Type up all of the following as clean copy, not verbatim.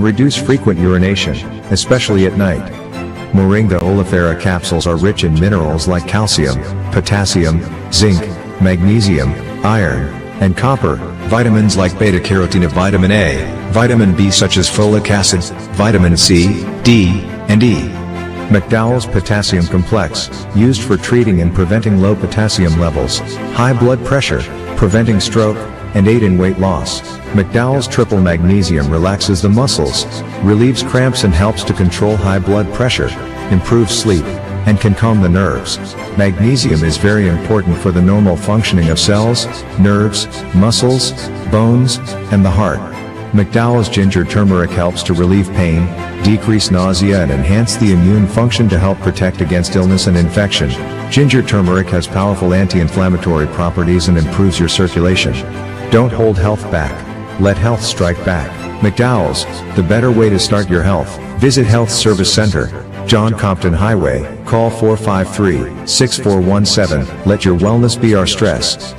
reduce frequent urination, especially at night. Moringa oleifera capsules are rich in minerals like calcium, potassium, zinc, magnesium, iron, and copper, vitamins like beta-carotene, vitamin A, vitamin B such as folic acid, vitamin C, D, and E. McDowell's Potassium Complex, used for treating and preventing low potassium levels, high blood pressure, preventing stroke, and aid in weight loss. McDowell's Triple Magnesium relaxes the muscles, relieves cramps and helps to control high blood pressure, improves sleep, and can calm the nerves. Magnesium is very important for the normal functioning of cells, nerves, muscles, bones, and the heart. McDowell's Ginger Turmeric helps to relieve pain, decrease nausea and enhance the immune function to help protect against illness and infection. Ginger turmeric has powerful anti-inflammatory properties and improves your circulation. Don't hold health back. Let health strike back. McDowell's, the better way to start your health. Visit Health Service Center, John Compton Highway, call 453-6417. Let your wellness be our stress.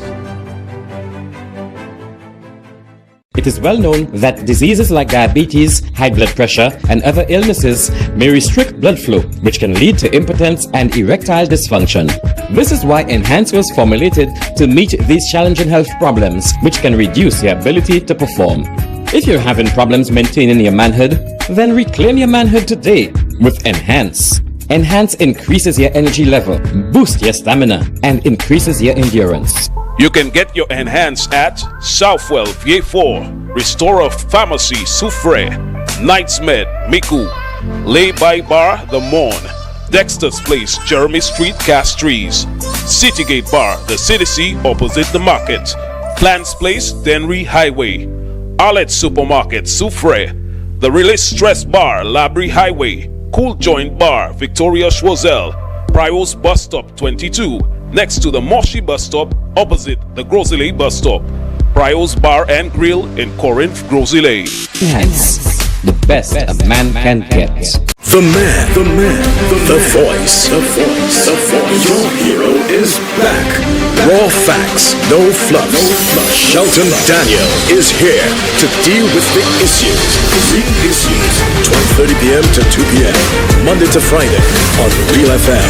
It is well known that diseases like diabetes, high blood pressure, and other illnesses may restrict blood flow, which can lead to impotence and erectile dysfunction. This is why Enhance was formulated to meet these challenging health problems, which can reduce your ability to perform. If you're having problems maintaining your manhood, then reclaim your manhood today with Enhance. Enhance increases your energy level, boosts your stamina, and increases your endurance. You can get your Enhance at Southwell VA4, Restorer Pharmacy Soufre, Knights Med Miku, Lay by Bar The Morn, Dexter's Place Jeremy Street Castries, Citygate Bar The City opposite the market, Plants Place Denry Highway, Arlette Supermarket Soufre, The Release Stress Bar Labrie Highway, Cool Joint Bar Victoria Schwazel, Prios Bus Stop 22, next to the Moshi Bus Stop, opposite the Grosley Bus Stop. Prios Bar and Grill in Corinth, Grosley. Enhance, the best a man can get. The voice. Your hero is back. Raw facts, no fluffs. Shelton Daniel is here to deal with the issues. 12:30 p.m. to 2 p.m. Monday to Friday on Real FM.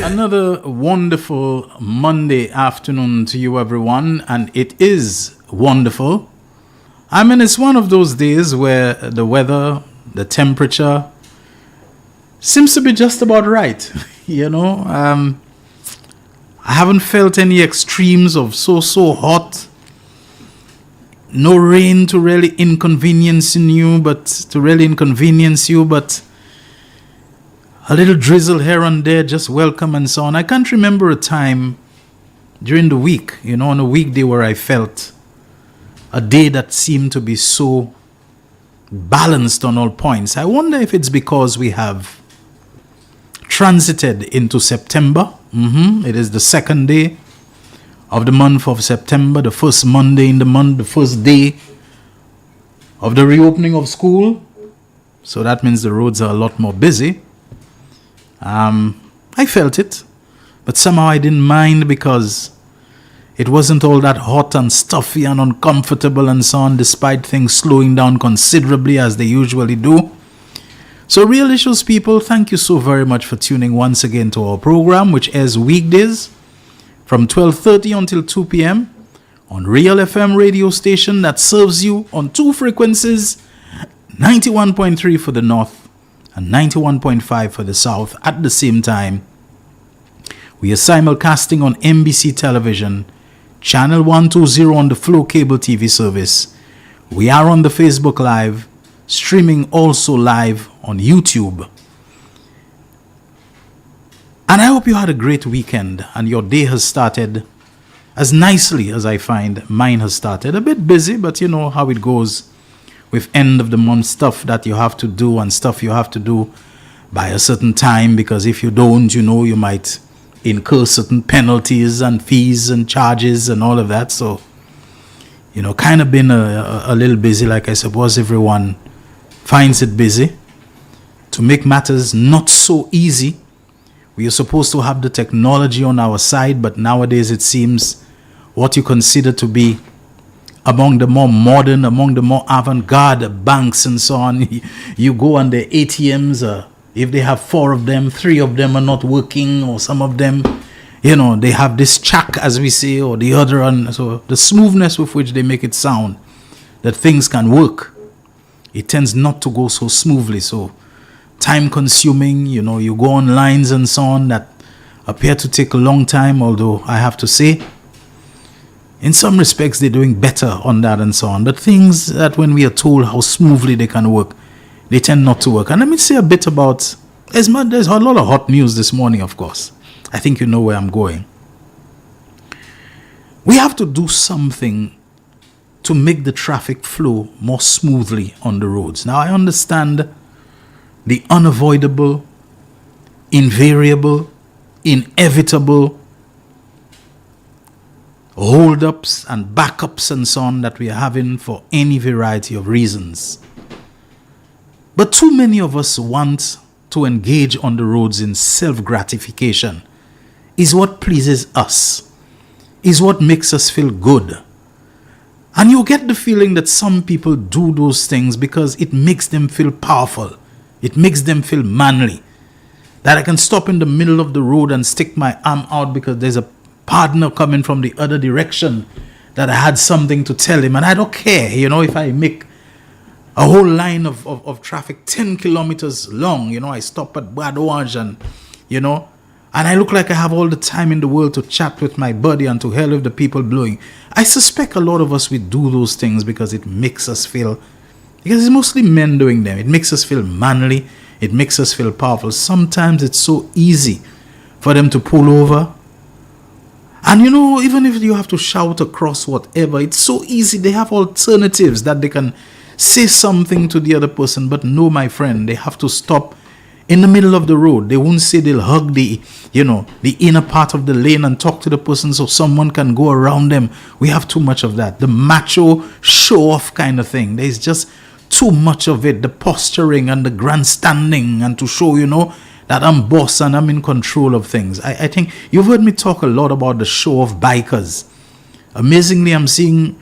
Another wonderful Monday afternoon to you, everyone, and it is wonderful. I mean, it's one of those days where the weather, the temperature seems to be just about right. I haven't felt any extremes of so hot. No rain to really inconvenience you, but a little drizzle here and there, just welcome and so on. I can't remember a time during the week, on a weekday where I felt a day that seemed to be so balanced on all points. I wonder if it's because we have transited into September. It is the second day of the month of September, the first Monday in the month, the first day of the reopening of school. So that means the roads are a lot more busy. I felt it, but somehow I didn't mind because it wasn't all that hot and stuffy and uncomfortable and so on, despite things slowing down considerably as they usually do. So Real Issues people, thank you so very much for tuning once again to our program, which airs weekdays from 12:30 until 2 p.m. on Real FM radio station that serves you on two frequencies, 91.3 for the north and 91.5 for the south. At the same time, we are simulcasting on NBC television, channel 120 on the Flow Cable TV service. We are on the Facebook Live, streaming also live on YouTube. And I hope you had a great weekend and your day has started as nicely as I find mine has started. A bit busy, but you know how it goes with end of the month stuff that you have to do and stuff you have to do by a certain time, because if you don't, you might incur certain penalties and fees and charges and all of that. So, kind of been a little busy, like I suppose everyone finds it busy. To make matters not so easy, we are supposed to have the technology on our side, but nowadays it seems what you consider to be among the more modern, among the more avant-garde banks and so on, you go on the ATMs, if they have 4 of them, 3 of them are not working, or some of them, they have this chuck, as we say, or the other, and so the smoothness with which they make it sound that things can work, it tends not to go so smoothly. So time consuming, you go on lines and so on that appear to take a long time, although I have to say, in some respects, they're doing better on that and so on. But things that when we are told how smoothly they can work, they tend not to work. And let me say a bit about, there's a lot of hot news this morning, of course. I think you know where I'm going. We have to do something to make the traffic flow more smoothly on the roads. Now, I understand the unavoidable, invariable, inevitable hold-ups and backups and so on that we are having for any variety of reasons. But too many of us want to engage on the roads in self-gratification. Is what pleases us, is what makes us feel good. And you get the feeling that some people do those things because it makes them feel powerful. It makes them feel manly. That I can stop in the middle of the road and stick my arm out because there's a partner coming from the other direction that I had something to tell him, and I don't care, if I make a whole line of traffic 10 kilometers long, I stop at Bad Orange and I look like I have all the time in the world to chat with my buddy and to hell with the people blowing. I suspect a lot of us we do those things because it makes us feel, because it's mostly men doing them, it makes us feel manly, it makes us feel powerful. Sometimes it's so easy for them to pull over. And even if you have to shout across whatever, it's so easy. They have alternatives that they can say something to the other person. But no, my friend, they have to stop in the middle of the road. They won't say they'll hug the inner part of the lane and talk to the person so someone can go around them. We have too much of that. The macho show-off kind of thing. There's just too much of it. The posturing and the grandstanding and to show, that I'm boss and I'm in control of things. I think you've heard me talk a lot about the show of bikers. Amazingly, I'm seeing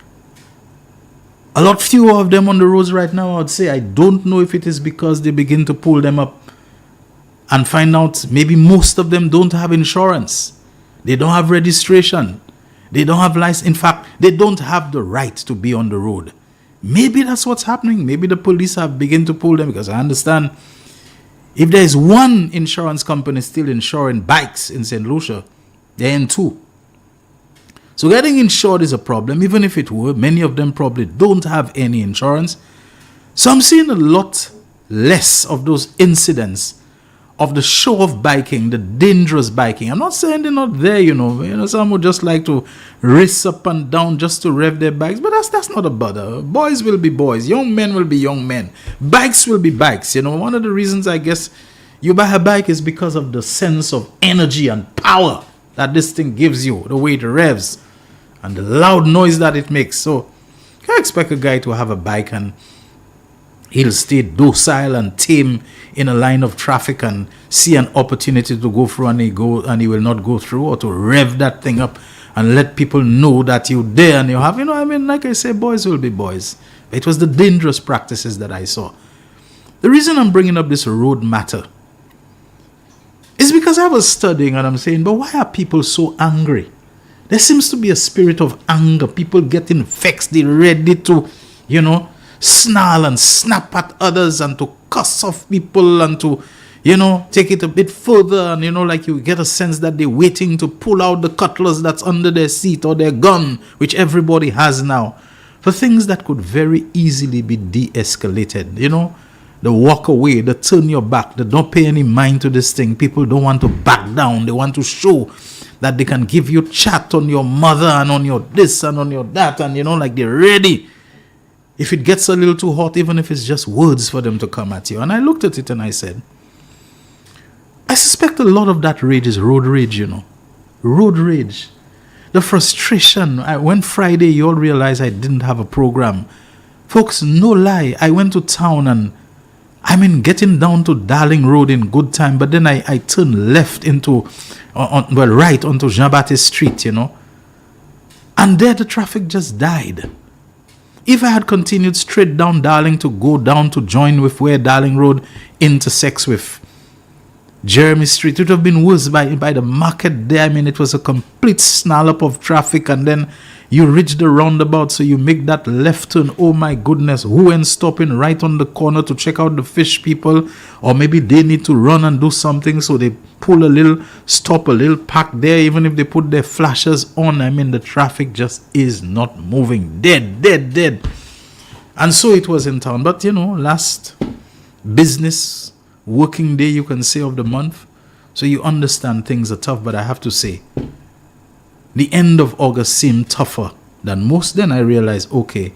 a lot fewer of them on the roads right now, I would say. I don't know if it is because they begin to pull them up and find out maybe most of them don't have insurance. They don't have registration. They don't have license. In fact, they don't have the right to be on the road. Maybe that's what's happening. Maybe the police have begun to pull them, because I understand if there is one insurance company still insuring bikes in St. Lucia, they're in 2. So getting insured is a problem. Even if it were, many of them probably don't have any insurance. So I'm seeing a lot less of those incidents of the show of biking, the dangerous biking. I'm not saying they're not there, some would just like to race up and down just to rev their bikes, but that's not a bother. Boys will be boys, young men will be young men, bikes will be bikes. One of the reasons I guess you buy a bike is because of the sense of energy and power that this thing gives you, the way it revs and the loud noise that it makes. So you can't expect a guy to have a bike and he'll stay docile and tame in a line of traffic and see an opportunity to go through and he will not go through, or to rev that thing up and let people know that you're there and you have, like I say, boys will be boys. It was the dangerous practices that I saw. The reason I'm bringing up this road matter is because I was studying and I'm saying, but why are people so angry? There seems to be a spirit of anger. People getting vexed, they're ready to, snarl and snap at others and to cuss off people and to, take it a bit further. And, like you get a sense that they're waiting to pull out the cutlass that's under their seat or their gun, which everybody has now, for things that could very easily be de-escalated. The walk away, the turn your back, the don't pay any mind to this thing. People don't want to back down. They want to show that they can give you chat on your mother and on your this and on your that, and like they're ready. If it gets a little too hot, even if it's just words for them to come at you. And I looked at it and I said, I suspect a lot of that rage is road rage, Road rage. The frustration. When Friday, you all realize I didn't have a program. Folks, no lie. I went to town and getting down to Darling Road in good time, but then I turned left right onto Jean-Baptiste Street, And there the traffic just died. If I had continued straight down Darling to go down to join with where Darling Road intersects with Jeremy Street, it would have been worse by the market there. It was a complete snarl up of traffic, and then you reach the roundabout, so you make that left turn. Oh my goodness, who ain't stopping right on the corner to check out the fish people? Or maybe they need to run and do something, so they pull a little, stop a little, park there, even if they put their flashers on. The traffic just is not moving. Dead. And so it was in town. But last business working day, you can say, of the month. So you understand things are tough, but I have to say, the end of August seemed tougher than most. Then I realized, okay,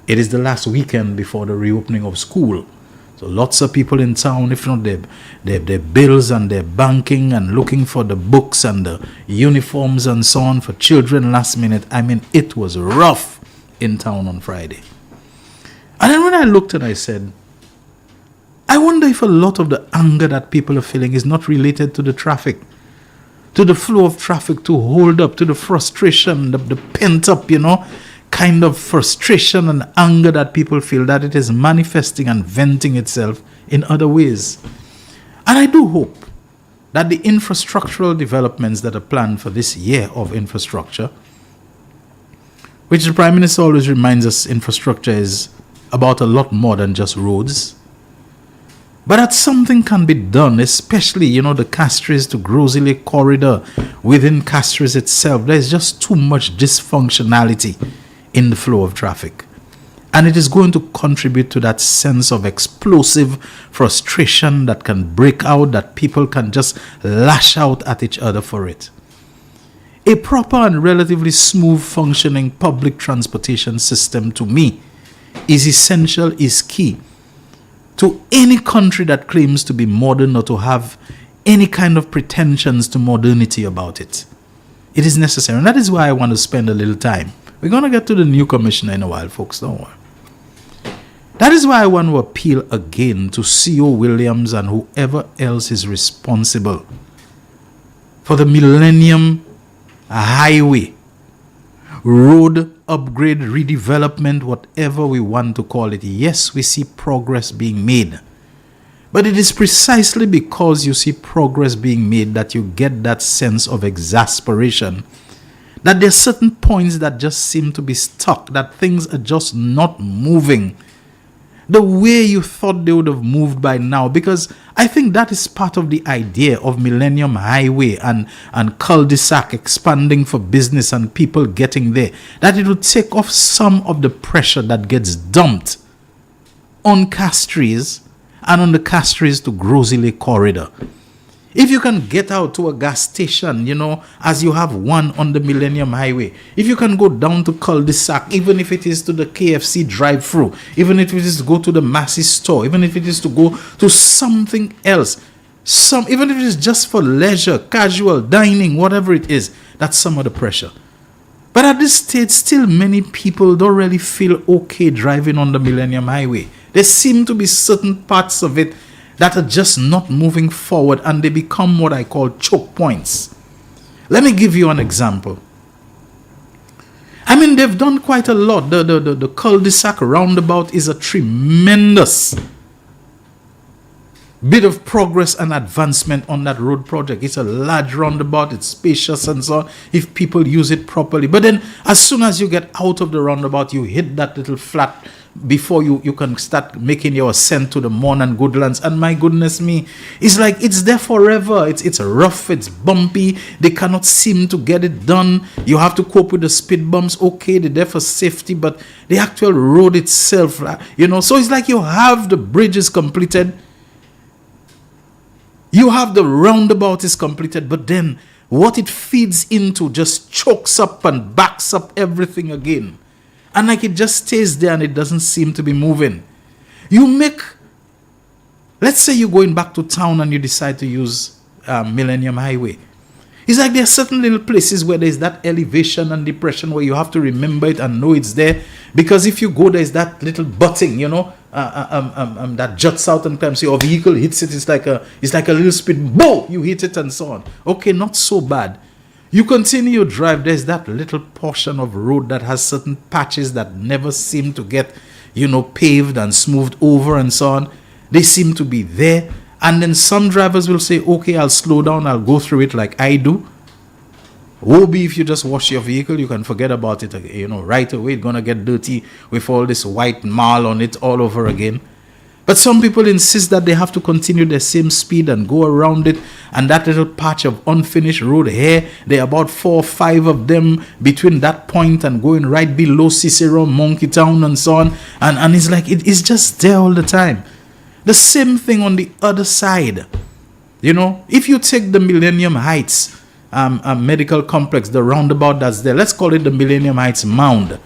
it is the last weekend before the reopening of school. So lots of people in town, if not their bills and their banking and looking for the books and the uniforms and so on for children last minute. It was rough in town on Friday. And then when I looked and I said, I wonder if a lot of the anger that people are feeling is not related to the traffic, to the flow of traffic, to hold up, to the frustration, the pent up, kind of frustration and anger that people feel, that it is manifesting and venting itself in other ways. And I do hope that the infrastructural developments that are planned for this year of infrastructure, which the Prime Minister always reminds us infrastructure is about a lot more than just roads, but that something can be done, especially, the Castries to Groseley corridor within Castries itself. There's just too much dysfunctionality in the flow of traffic. And it is going to contribute to that sense of explosive frustration that can break out, that people can just lash out at each other for it. A proper and relatively smooth functioning public transportation system, to me, is essential, is key to any country that claims to be modern or to have any kind of pretensions to modernity about it. It is necessary. And that is why I want to spend a little time. We're going to get to the new commissioner in a while, folks. Don't worry. That is why I want to appeal again to C.O. Williams and whoever else is responsible for the Millennium Highway, road upgrade, redevelopment, whatever we want to call it. Yes, we see progress being made. But it is precisely because you see progress being made that you get that sense of exasperation, that there are certain points that just seem to be stuck, that things are just not moving the way you thought they would have moved by now. Because I think that is part of the idea of Millennium Highway and cul-de-sac expanding for business and people getting there, that it would take off some of the pressure that gets dumped on Castries and on the Castries to Groseley corridor. If you can get out to a gas station, as you have one on the Millennium Highway, if you can go down to cul-de-sac, even if it is to the KFC drive-thru, even if it is to go to the Massey store, even if it is to go to something else, even if it is just for leisure, casual, dining, whatever it is, that's some of the pressure. But at this stage, still many people don't really feel okay driving on the Millennium Highway. There seem to be certain parts of it that are just not moving forward, and they become what I call choke points. Let me give you an example. They've done quite a lot. The cul-de-sac roundabout is a tremendous bit of progress and advancement on that road project. It's a large roundabout, it's spacious and so on, if people use it properly. But then as soon as you get out of the roundabout, you hit that little flat before you can start making your ascent to the Morn and Goodlands. And my goodness me, it's like it's there forever. It's rough, it's bumpy, they cannot seem to get it done. You have to cope with the speed bumps. Okay, they're there for safety, but the actual road itself, so it's like you have the bridge is completed, you have the roundabout is completed, but then what it feeds into just chokes up and backs up everything again. And it just stays there and it doesn't seem to be moving. You make Let's say you're going back to town and you decide to use Millennium Highway. It's like there are certain little places where there's that elevation and depression where you have to remember it and know it's there. Because if you go, there's that little butting, that juts out and comes. Your vehicle hits it. It's like a little speed. Boom! You hit it and so on. Okay, not so bad. You continue your drive. There's that little portion of road that has certain patches that never seem to get, paved and smoothed over and so on. They seem to be there. And then some drivers will say, okay, I'll slow down. I'll go through it like I do. Woe be if you just wash your vehicle, you can forget about it, right away. It's going to get dirty with all this white marl on it all over again. But some people insist that they have to continue their same speed and go around it. And that little patch of unfinished road here, there are about 4 or 5 of them between that point and going right below Cicero, Monkey Town and so on. And it's like, it is just there all the time. The same thing on the other side. If you take the Millennium Heights medical complex, the roundabout that's there, let's call it the Millennium Heights Mound.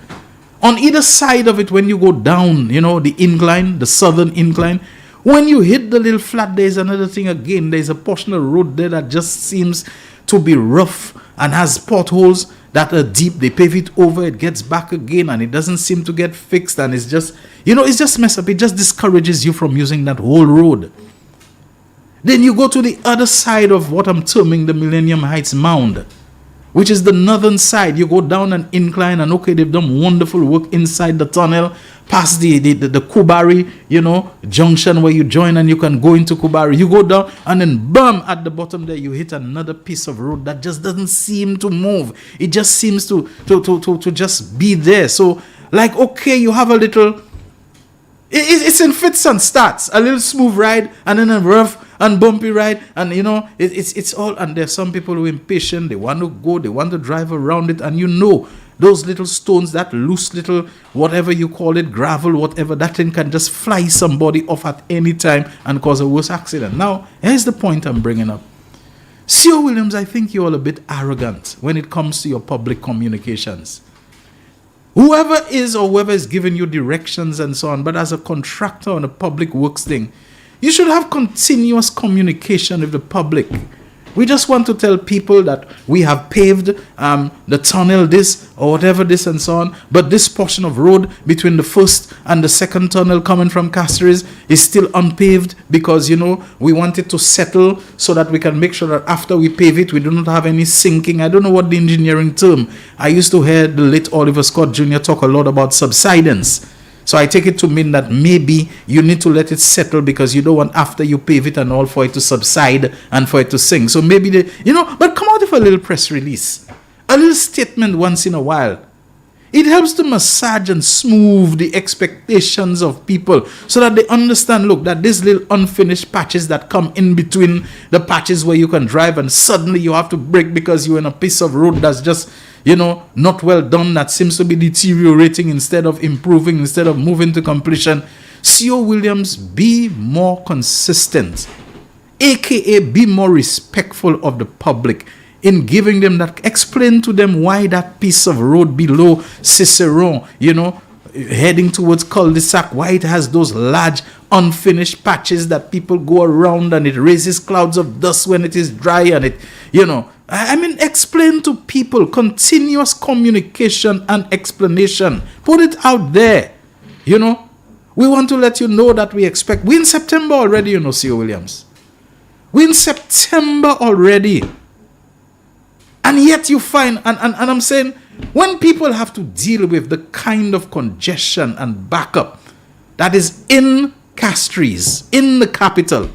On either side of it, when you go down, the incline, the southern incline, when you hit the little flat, there's another thing again. There's a portion of road there that just seems to be rough and has potholes that are deep. They pave it over, it gets back again, and it doesn't seem to get fixed. And it's just, it's just messed up. It just discourages you from using that whole road. Then you go to the other side of what I'm terming the Millennium Heights Mound, which is the northern side. You go down an incline and okay, they've done wonderful work inside the tunnel, past the Kubari, junction where you join and you can go into Kubari. You go down and then bam, at the bottom there, you hit another piece of road that just doesn't seem to move. It just seems to just be there. So like, okay, you have a little, it's in fits and starts, a little smooth ride and then a rough and bumpy ride, and it's all, and there's some people who are impatient. They want to go, they want to drive around it, and those little stones, that loose little whatever you call it, gravel, whatever, that thing can just fly somebody off at any time and cause a worse accident. Now here's the point I'm bringing up. C.O. Williams, I think you're all a bit arrogant when it comes to your public communications. Whoever is giving you directions and so on, but as a contractor on a public works thing, you should have continuous communication with the public. We just want to tell people that we have paved the tunnel this or whatever this and so on, but this portion of road between the first and the second tunnel coming from Castries is still unpaved because, we want it to settle so that we can make sure that after we pave it, we do not have any sinking. I don't know what the engineering term. I used to hear the late Oliver Scott Jr. talk a lot about subsidence. So I take it to mean that maybe you need to let it settle because you don't want after you pave it and all for it to subside and for it to sink. So maybe but come out with a little press release, a little statement once in a while. It helps to massage and smooth the expectations of people so that they understand, look, that these little unfinished patches that come in between the patches where you can drive and suddenly you have to brake because you're in a piece of road that's just, not well done, that seems to be deteriorating instead of improving, instead of moving to completion. C.O. Williams, be more consistent, aka be more respectful of the public in giving them that. Explain to them why that piece of road below Cicero, heading towards cul-de-sac, why it has those large unfinished patches that people go around and it raises clouds of dust when it is dry and it, explain to people, continuous communication and explanation. Put it out there. We want to let you know that we're in September already, C.O. Williams. We're in September already. And yet you find, and I'm saying, when people have to deal with the kind of congestion and backup that is in Castries, in the capital,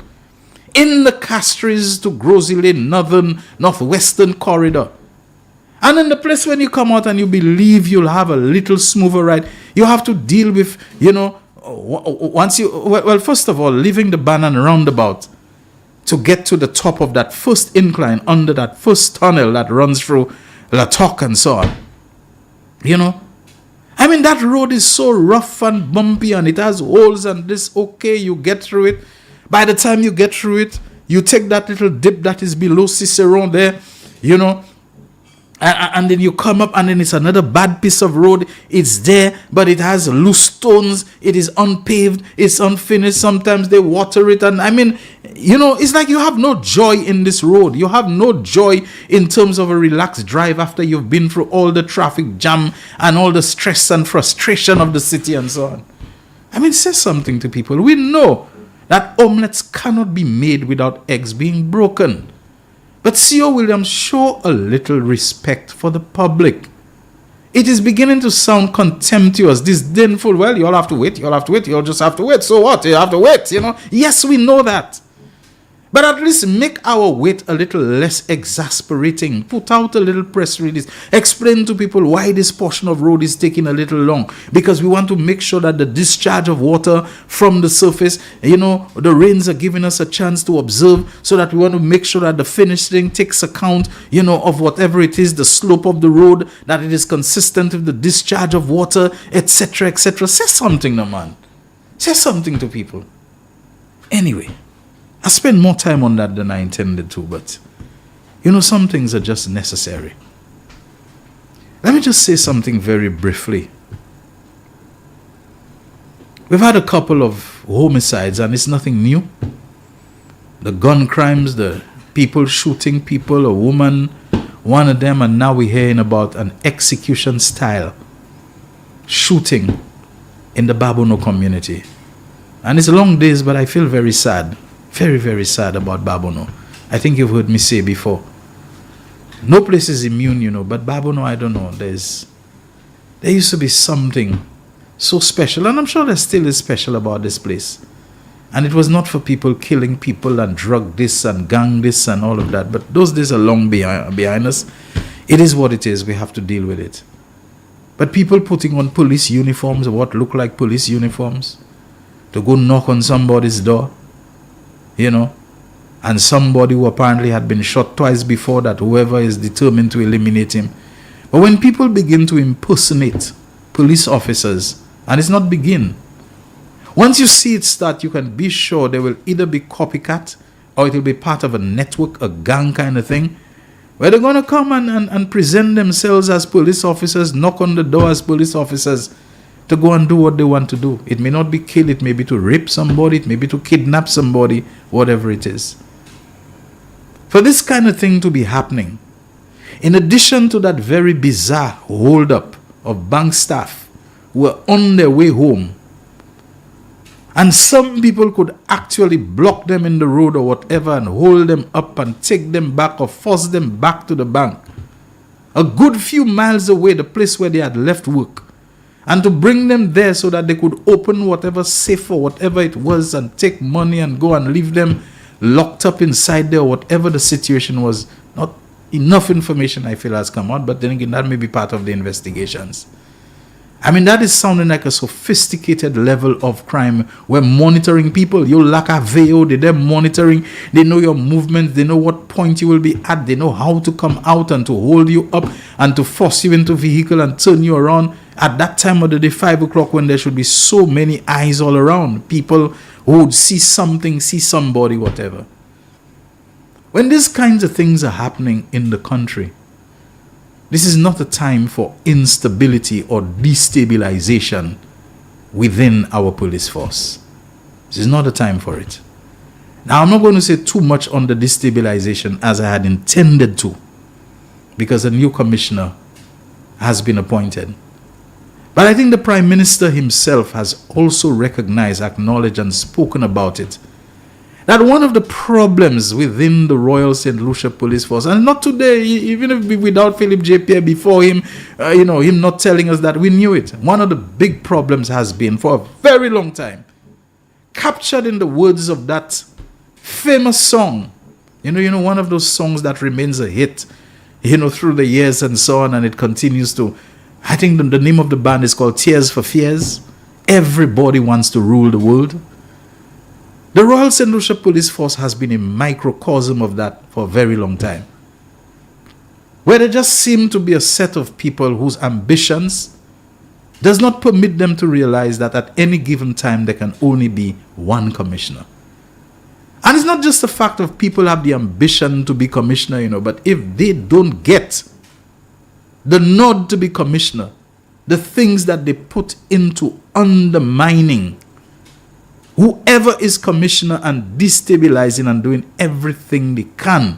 in the Castries to Grosy Lane, northwestern corridor, and in the place when you come out and you believe you'll have a little smoother ride, you have to deal with, first of all, leaving the Bannon roundabout to get to the top of that first incline under that first tunnel that runs through La Toc and so on. That road is so rough and bumpy and it has holes and this, okay, you get through it. By the time you get through it, you take that little dip that is below Cicerone there, And then you come up and then it's another bad piece of road. It's there, but it has loose stones. It is unpaved. It's unfinished. Sometimes they water it. And I mean, it's like you have no joy in this road. You have no joy in terms of a relaxed drive after you've been through all the traffic jam and all the stress and frustration of the city and so on. I mean, say something to people. We know that omelets cannot be made without eggs being broken. But C.O. Williams, show a little respect for the public. It is beginning to sound contemptuous, disdainful. Well, you all have to wait, you'll just have to wait. So what? You have to wait, Yes, we know that. But at least make our wait a little less exasperating. Put out a little press release. Explain to people why this portion of road is taking a little long. Because we want to make sure that the discharge of water from the surface, the rains are giving us a chance to observe, so that we want to make sure that the finishing takes account, of whatever it is, the slope of the road, that it is consistent with the discharge of water, etc., etc. Say something, no man. Say something to people. Anyway. I spend more time on that than I intended to, but some things are just necessary. Let me just say something very briefly. We've had a couple of homicides, and it's nothing new. The gun crimes, the people shooting people, a woman, one of them, and now we're hearing about an execution style shooting in the Babono community. And it's long days, but I feel very sad. Very, very sad about Babono. I think you've heard me say before. No place is immune, but Babono, I don't know. There used to be something so special, and I'm sure there still is special about this place. And it was not for people killing people and drug this and gang this and all of that, but those days are long behind us. It is what it is. We have to deal with it. But people putting on police uniforms, or what look like police uniforms, to go knock on somebody's door, and somebody who apparently had been shot twice before, that whoever is determined to eliminate him. But when people begin to impersonate police officers, and it's not begin, once you see it start, you can be sure there will either be copycat, or it will be part of a network, a gang kind of thing, where they're going to come and present themselves as police officers, knock on the door as police officers, to go and do what they want to do. It may not be kill, it may be to rape somebody, it may be to kidnap somebody, whatever it is. For this kind of thing to be happening, in addition to that very bizarre hold-up of bank staff who were on their way home, and some people could actually block them in the road or whatever and hold them up and take them back or force them back to the bank, a good few miles away, the place where they had left work, and to bring them there so that they could open whatever safe or whatever it was and take money and go and leave them locked up inside there, whatever the situation was. Not enough information, I feel, has come out, but then again, that may be part of the investigations. I mean, that is sounding like a sophisticated level of crime. We're monitoring people. You lack a VO, they're monitoring. They know your movements. They know what point you will be at. They know how to come out and to hold you up and to force you into vehicle and turn you around. At that time of the day, 5 o'clock, when there should be so many eyes all around, people who would see something, see somebody, whatever. When these kinds of things are happening in the country, this is not a time for instability or destabilization within our police force. This is not a time for it. Now, I'm not going to say too much on the destabilization as I had intended to, because a new commissioner has been appointed. But I think the Prime Minister himself has also recognized, acknowledged, and spoken about it, that one of the problems within the Royal St. Lucia Police Force, and not today, even if without Philip J. Pierre before him, him not telling us that, we knew it. One of the big problems has been, for a very long time, captured in the words of that famous song. One of those songs that remains a hit, through the years and so on, and it continues to, I think the name of the band is called Tears for Fears. Everybody wants to rule the world. The Royal St. Lucia Police Force has been a microcosm of that for a very long time, where there just seem to be a set of people whose ambitions does not permit them to realize that at any given time there can only be one commissioner. And it's not just the fact of people have the ambition to be commissioner, but if they don't get the nod to be commissioner, the things that they put into undermining whoever is commissioner and destabilizing and doing everything they can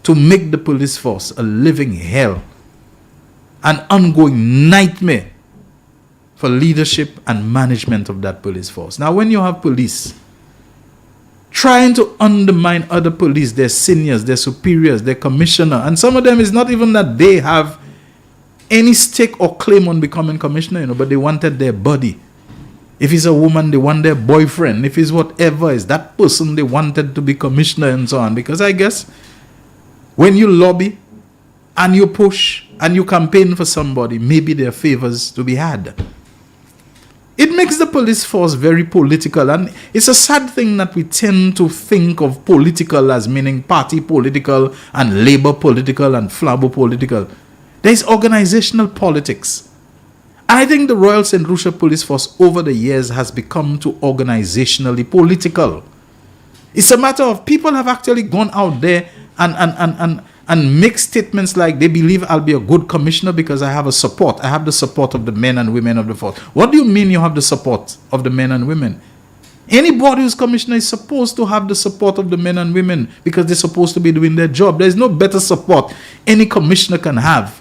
to make the police force a living hell, an ongoing nightmare for leadership and management of that police force. Now, when you have police trying to undermine other police, their seniors, their superiors, their commissioner, and some of them is not even that they have any stake or claim on becoming commissioner, but they wanted their body. If it's a woman, they want their boyfriend. If it's whatever is that person they wanted to be commissioner and so on. Because I guess when you lobby and you push and you campaign for somebody, maybe there are favors to be had. It makes the police force very political, and it's a sad thing that we tend to think of political as meaning party political and labor political and flabo political. There's organizational politics. I think the Royal St. Lucia Police Force over the years has become too organizationally political. It's a matter of people have actually gone out there and make statements like they believe I'll be a good commissioner because I have a support. I have the support of the men and women of the force. What do you mean you have the support of the men and women? Anybody who's commissioner is supposed to have the support of the men and women because they're supposed to be doing their job. There's no better support any commissioner can have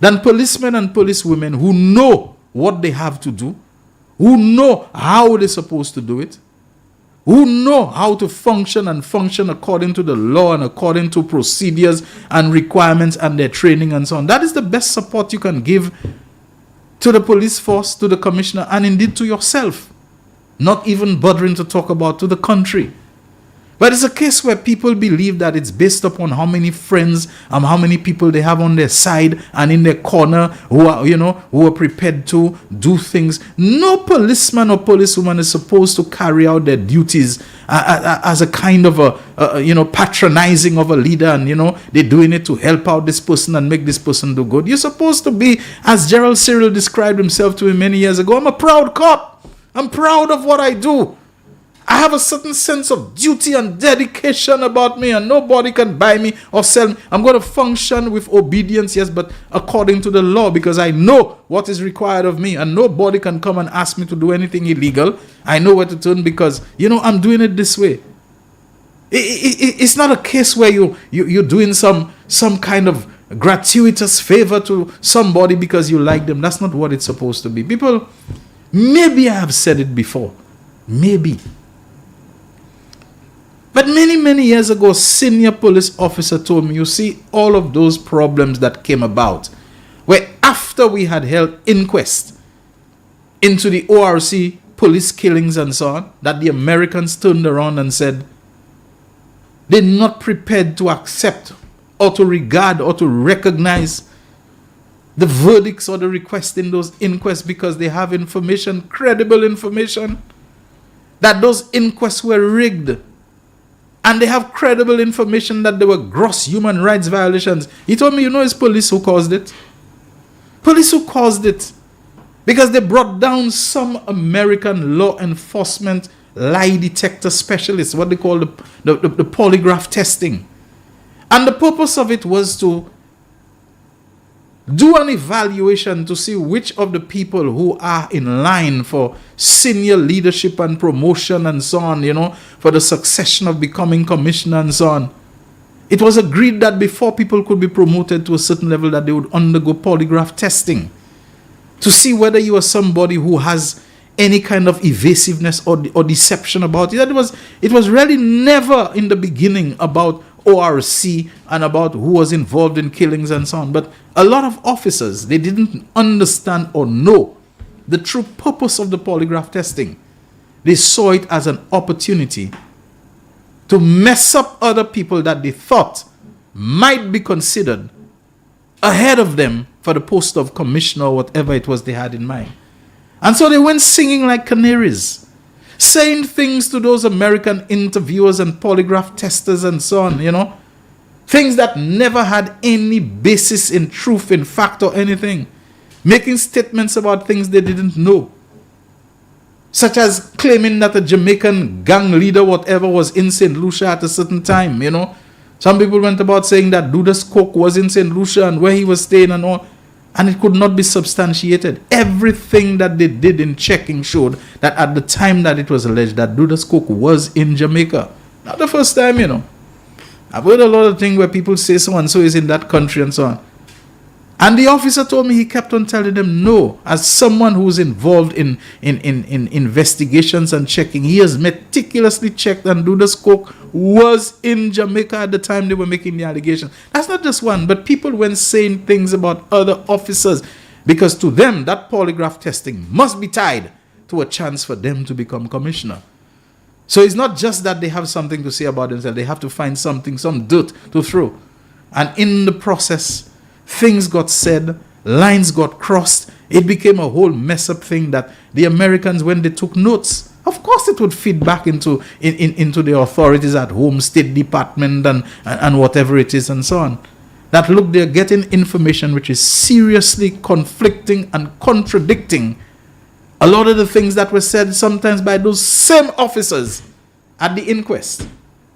than policemen and policewomen who know what they have to do, who know how they're supposed to do it, who know how to function according to the law and according to procedures and requirements and their training and so on. That is the best support you can give to the police force, to the commissioner, and indeed to yourself. Not even bothering to talk about to the country. But it's a case where people believe that it's based upon how many friends and how many people they have on their side and in their corner who are prepared to do things. No policeman or policewoman is supposed to carry out their duties as a kind of a patronizing of a leader, and they're doing it to help out this person and make this person do good. You're supposed to be, as Gerald Cyril described himself to me many years ago, I'm a proud cop. I'm proud of what I do. I have a certain sense of duty and dedication about me, and nobody can buy me or sell me. I'm going to function with obedience, yes, but according to the law, because I know what is required of me, and nobody can come and ask me to do anything illegal. I know where to turn because, I'm doing it this way. It's not a case where you're doing some kind of gratuitous favor to somebody because you like them. That's not what it's supposed to be. People, maybe I have said it before. Maybe. But many, many years ago, a senior police officer told me, you see, all of those problems that came about, where after we had held inquest into the ORC police killings and so on, that the Americans turned around and said they're not prepared to accept or to regard or to recognize the verdicts or the requests in those inquests because they have information, credible information, that those inquests were rigged. And they have credible information that there were gross human rights violations. He told me, it's police who caused it. Police who caused it. Because they brought down some American law enforcement lie detector specialists, what they call the polygraph testing. And the purpose of it was to do an evaluation to see which of the people who are in line for senior leadership and promotion and so on, for the succession of becoming commissioner and so on. It was agreed that before people could be promoted to a certain level that they would undergo polygraph testing to see whether you are somebody who has any kind of evasiveness or deception about it. It was really never in the beginning about ORC and about who was involved in killings and so on. But a lot of officers, they didn't understand or know the true purpose of the polygraph testing. They saw it as an opportunity to mess up other people that they thought might be considered ahead of them for the post of commissioner or whatever it was they had in mind. And so they went singing like canaries, saying things to those American interviewers and polygraph testers and so on, things that never had any basis in truth, in fact, or anything. Making statements about things they didn't know. Such as claiming that a Jamaican gang leader, whatever, was in St. Lucia at a certain time, Some people went about saying that Duda's coke was in St. Lucia and where he was staying and all. And it could not be substantiated. Everything that they did in checking showed that at the time that it was alleged that Duda's coke was in Jamaica. Not the first time, you know. I've heard a lot of things where people say so and so is in that country and so on. And the officer told me he kept on telling them no. As someone who's involved in investigations and checking, he has meticulously checked and Duda's coke was in Jamaica at the time they were making the allegation. That's not just one, but people went saying things about other officers because to them that polygraph testing must be tied to a chance for them to become commissioner. So it's not just that they have something to say about themselves, they have to find something, some dirt to throw. And in the process, things got said, lines got crossed. It became a whole mess up thing that the Americans, when they took notes, of course it would feed back into the authorities at home, State Department and whatever it is and so on. That look, they're getting information which is seriously conflicting and contradicting a lot of the things that were said sometimes by those same officers at the inquest.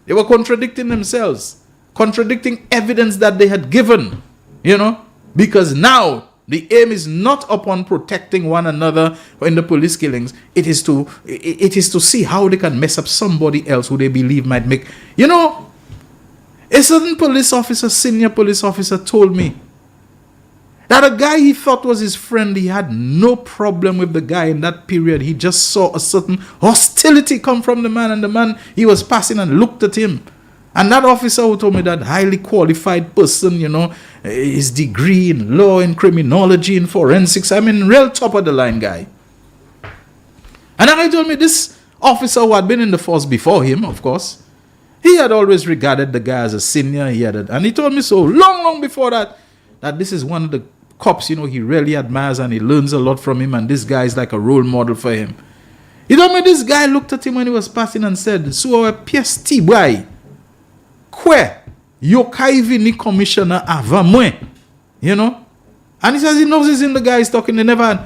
They were contradicting themselves, contradicting evidence that they had given. You know, because now the aim is not upon protecting one another in the police killings. It is to see how they can mess up somebody else who they believe might make. You know, a certain police officer, senior police officer, told me that a guy he thought was his friend, he had no problem with the guy in that period. He just saw a certain hostility come from the man, and the man he was passing and looked at him. And that officer who told me that highly qualified person, you know, his degree in law, in criminology, in forensics, I mean, real top of the line guy. And then he told me this officer who had been in the force before him, of course, he had always regarded the guy as a senior. And he told me so long before that this is one of the cops, you know, he really admires and he learns a lot from him. And this guy is like a role model for him. He told me this guy looked at him when he was passing and said, "So a PST boy. Kwe, yo kaivi ni commissioner avant moi." You know? And he says he knows him, the guy is talking, they never had.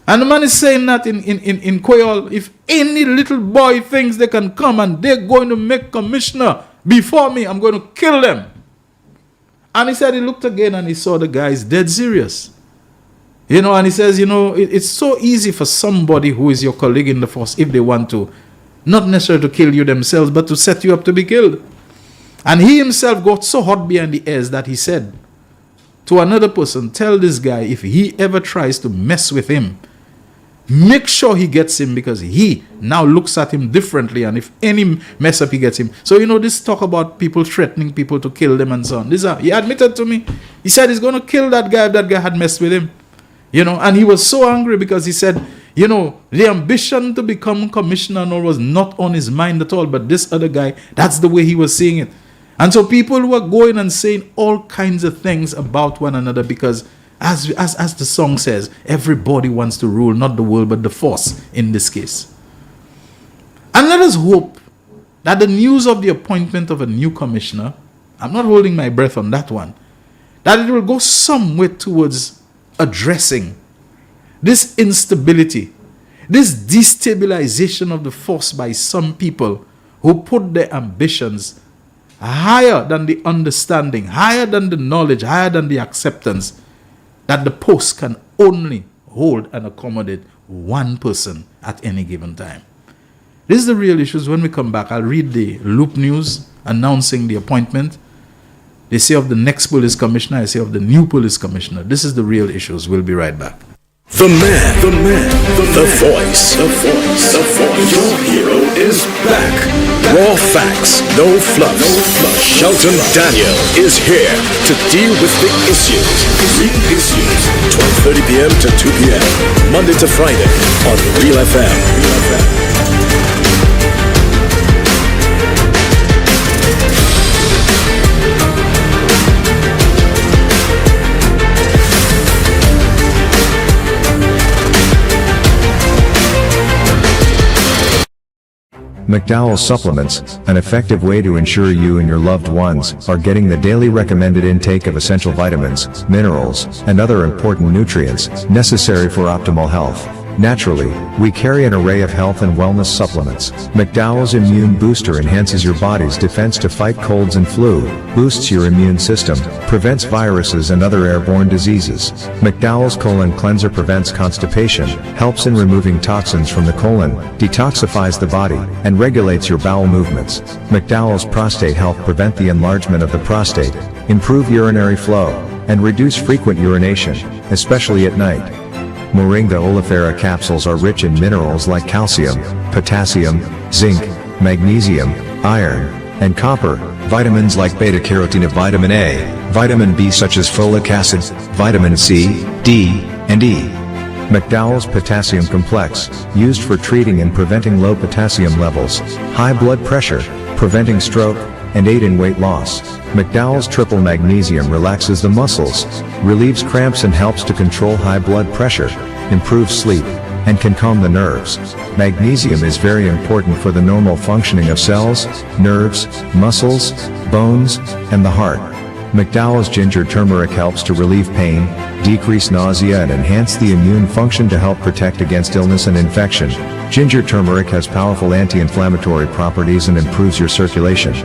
And the man is saying that in Creole, if any little boy thinks they can come and they're going to make commissioner before me, I'm going to kill them. And he said he looked again and he saw the guy is dead serious. You know, and he says, you know, it's so easy for somebody who is your colleague in the force, if they want to, not necessarily to kill you themselves, but to set you up to be killed. And he himself got so hot behind the ears that he said to another person, tell this guy if he ever tries to mess with him, make sure he gets him, because he now looks at him differently, and if any mess up he gets him. So you know, this talk about people threatening people to kill them and so on, he admitted to me, he said he's going to kill that guy if that guy had messed with him. You know, and he was so angry because he said, you know, the ambition to become commissioner was not on his mind at all, but this other guy, that's the way he was seeing it. And so people were going and saying all kinds of things about one another, because as the song says, everybody wants to rule, not the world, but the force in this case. And let us hope that the news of the appointment of a new commissioner, I'm not holding my breath on that one, that it will go some way towards addressing this instability, this destabilization of the force by some people who put their ambitions higher than the understanding, higher than the knowledge, higher than the acceptance that the post can only hold and accommodate one person at any given time. This is the real issues. When we come back, I'll read the Loop News announcing the appointment. They say of the next police commissioner, I say of the new police commissioner. This is the real issues. We'll be right back. The voice. Your hero is back. Raw facts, no fluff. Shelton Daniel is here to deal with the issues. Real issues. 12:30 p.m. to 2 p.m. Monday to Friday on Real FM. McDowell Supplements, an effective way to ensure you and your loved ones are getting the daily recommended intake of essential vitamins, minerals, and other important nutrients necessary for optimal health. Naturally, we carry an array of health and wellness supplements. McDowell's Immune Booster enhances your body's defense to fight colds and flu, boosts your immune system, prevents viruses and other airborne diseases. McDowell's Colon Cleanser prevents constipation, helps in removing toxins from the colon, detoxifies the body, and regulates your bowel movements. McDowell's Prostate Health prevent the enlargement of the prostate, improve urinary flow, and reduce frequent urination, especially at night. Moringa oleifera capsules are rich in minerals like calcium, potassium, zinc, magnesium, iron, and copper, vitamins like beta-carotene, vitamin A, vitamin B such as folic acid, vitamin C, D, and E. McDowell's Potassium Complex, used for treating and preventing low potassium levels, high blood pressure, preventing stroke, and aid in weight loss. McDowell's Triple Magnesium relaxes the muscles, relieves cramps and helps to control high blood pressure, improves sleep, and can calm the nerves. Magnesium is very important for the normal functioning of cells, nerves, muscles, bones, and the heart. McDowell's Ginger Turmeric helps to relieve pain, decrease nausea and enhance the immune function to help protect against illness and infection. Ginger turmeric has powerful anti-inflammatory properties and improves your circulation.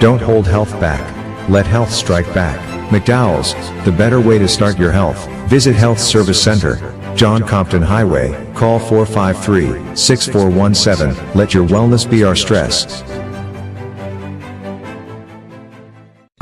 Don't hold health back. Let health strike back. McDowell's, the better way to start your health. Visit Health Service Center, John Compton Highway, call 453-6417. Let your wellness be our stress.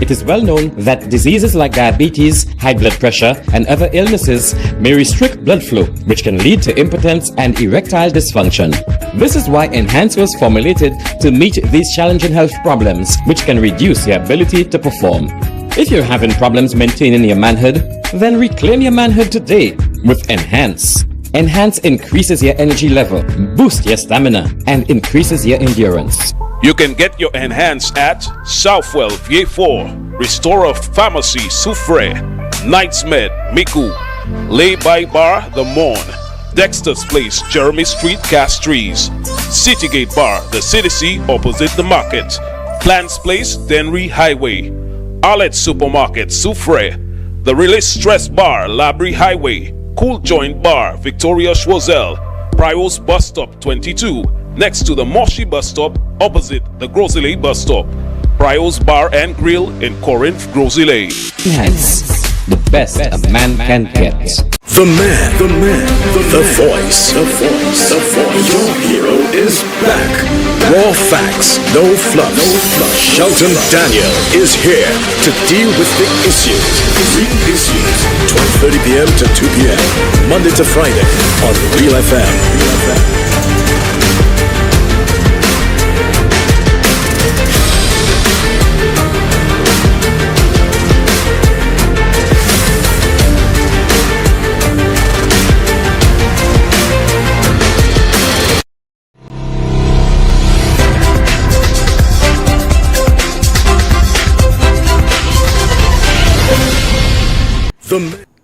It is well known that diseases like diabetes, high blood pressure, and other illnesses may restrict blood flow, which can lead to impotence and erectile dysfunction. This is why Enhance was formulated to meet these challenging health problems, which can reduce your ability to perform. If you're having problems maintaining your manhood, then reclaim your manhood today with Enhance. Enhance increases your energy level, boosts your stamina, and increases your endurance. You can get your Enhance at Southwell VA4, Restorer Pharmacy Soufre, Knights Med Miku, Lay by Bar The Morn, Dexter's Place Jeremy Street Castries, Citygate Bar The CDC opposite the market, Plants Place Denry Highway, Arlette Supermarket Soufre, The Release Stress Bar Labrie Highway, Cool Joint Bar Victoria Schwazel, Prios Bus Stop 22, next to the Moshi Bus Stop opposite the Grosley Bus Stop. Prios Bar and Grill in Corinth, Grosley. Enhance, the best a man can get. The man, the voice. Your hero is back. Raw facts, no fluff. Shelton Daniel is here to deal with the issues. 12:30 p.m. to 2 p.m. Monday to Friday on Real FM.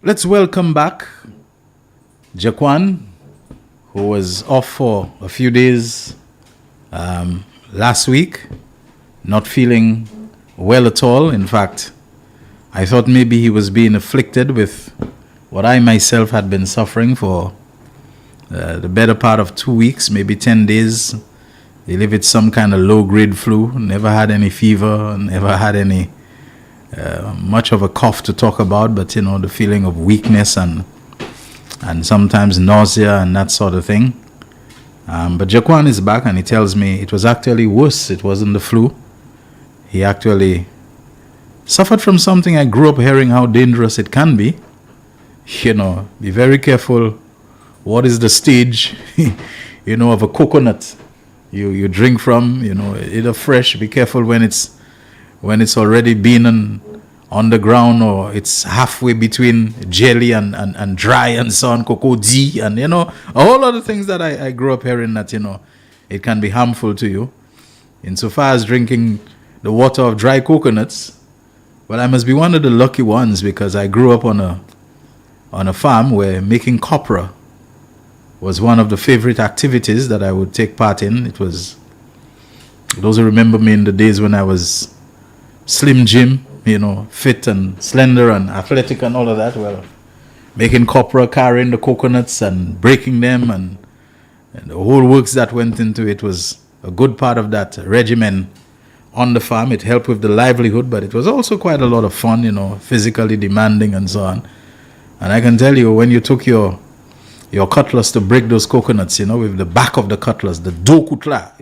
Let's welcome back Jaquan, who was off for a few days last week, not feeling well at all. In fact, I thought maybe he was being afflicted with what I myself had been suffering for the better part of 2 weeks, maybe 10 days. He lived with some kind of low-grade flu, never had any fever, never had any much of a cough to talk about, but the feeling of weakness and sometimes nausea and that sort of thing. But Jaquan is back and he tells me it was actually worse. It wasn't the flu. He actually suffered from something I grew up hearing how dangerous it can be. Be very careful. What is the stage, of a coconut you drink from, either fresh. Be careful when it's already been on the ground, or it's halfway between jelly and dry and so on, cocoa D, and a whole lot of things that I grew up hearing that it can be harmful to you. Insofar as drinking the water of dry coconuts, well, I must be one of the lucky ones, because I grew up on a farm where making copra was one of the favorite activities that I would take part in. It was, those who remember me in the days when I was Slim Jim, fit and slender and athletic and all of that, well, making copra, carrying the coconuts and breaking them, and the whole works that went into it was a good part of that regimen on the farm. It helped with the livelihood, but it was also quite a lot of fun, physically demanding and so on. And I can tell you, when you took your cutlass to break those coconuts, with the back of the cutlass, the dokutla,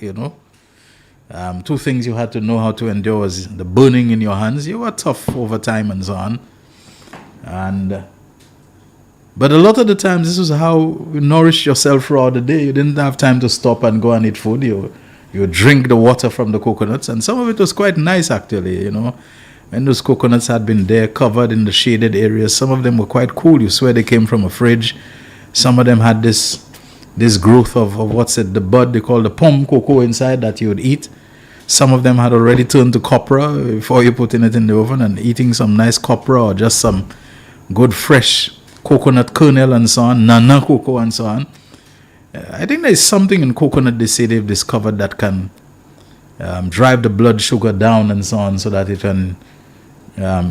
two things you had to know how to endure was the burning in your hands. You were tough over time and so on. But a lot of the times, this was how you nourished yourself throughout the day. You didn't have time to stop and go and eat food. You drink the water from the coconuts, and some of it was quite nice, actually, When those coconuts had been there, covered in the shaded areas, some of them were quite cool. You swear they came from a fridge. Some of them had this growth of the bud they call the pom cocoa inside that you would eat. Some of them had already turned to copra before you putting it in the oven, and eating some nice copra or just some good fresh coconut kernel and so on, nana cocoa and so on. I think there's something in coconut they say they've discovered that can drive the blood sugar down and so on, so that it can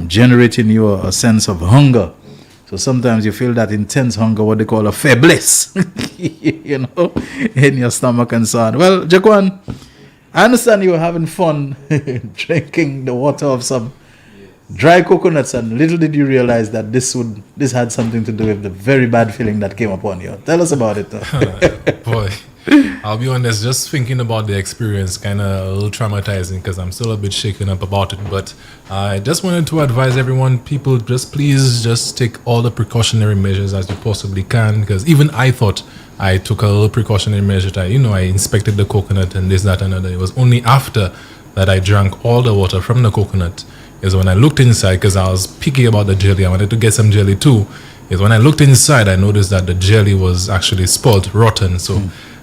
generate in you a sense of hunger. So sometimes you feel that intense hunger, what they call a faiblesse, in your stomach and so on. Well, Jaquan, I understand you were having fun drinking the water of some dry coconuts, and little did you realize that this had something to do with the very bad feeling that came upon you. Tell us about it. Boy, I'll be honest, just thinking about the experience kind of a little traumatizing, because I'm still a bit shaken up about it. But I just wanted to advise everyone, people, please take all the precautionary measures as you possibly can, because even I thought I took a little precautionary measure. I inspected the coconut and this, that, and another. It was only after that I drank all the water from the coconut is when I looked inside, because I was picky about the jelly. I wanted to get some jelly too. Is when I looked inside, I noticed that the jelly was actually spoiled, rotten. So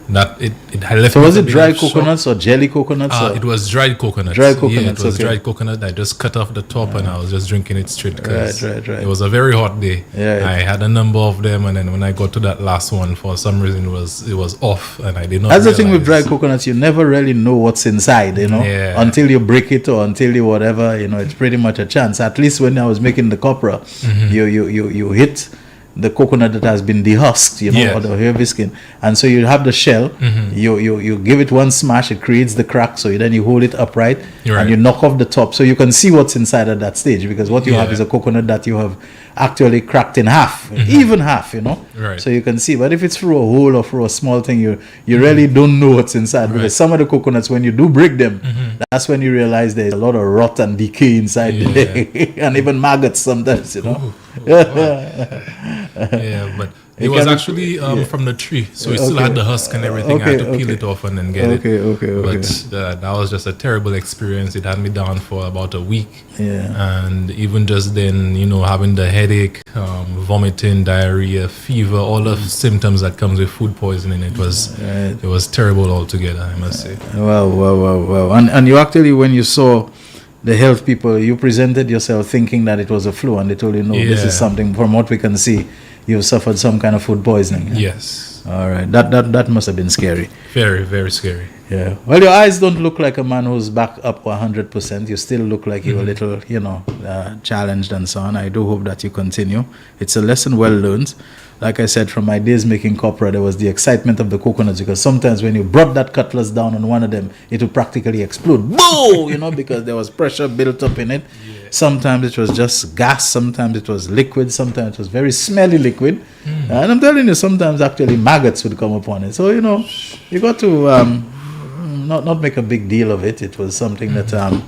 that it had left. So was it dry coconuts or jelly coconuts? It was dried coconut. Dry coconut. Yeah, it was dried coconut. I just cut off the top and I was just drinking it straight, because right. it was a very hot day. Yeah, I had a number of them, and then when I got to that last one, for some reason it was off, and I did not. That's the thing with dry coconuts; you never really know what's inside, until you break it or until you whatever. It's pretty much a chance. At least when I was making the copra, you hit the coconut that has been dehusked, or the heavy skin, and so you have the shell. You give it one smash, it creates the crack. So then you hold it upright, and you knock off the top, so you can see what's inside at that stage. Because what you have is a coconut that you have actually cracked in half, even half. Right. So you can see. But if it's through a hole or through a small thing, you really don't know what's inside. Because some of the coconuts, when you do break them, that's when you realize there's a lot of rot and decay inside there, and even maggots sometimes. Yeah, but it was actually from the tree, so we still had the husk and everything. I had to peel it off and then get it. But that was just a terrible experience. It had me down for about a week. Yeah. And even just then, having the headache, vomiting, diarrhea, fever, all the symptoms that comes with food poisoning. It was terrible altogether, I must say. Wow. And you actually, when you saw the health people, you presented yourself thinking that it was a flu, and they told you, no, this is something, from what we can see, you've suffered some kind of food poisoning. Yes. All right. That must have been scary. Very, very scary. Yeah. Well, your eyes don't look like a man who's back up 100%. You still look like you're a little, challenged and so on. I do hope that you continue. It's a lesson well learned. Like I said, from my days making copra, there was the excitement of the coconuts, because sometimes when you brought that cutlass down on one of them, it would practically explode. Boom! Because there was pressure built up in it. Yeah. Sometimes it was just gas, sometimes it was liquid, sometimes it was very smelly liquid. And I'm telling you, sometimes actually maggots would come upon it. So, you got to not make a big deal of it. It was something that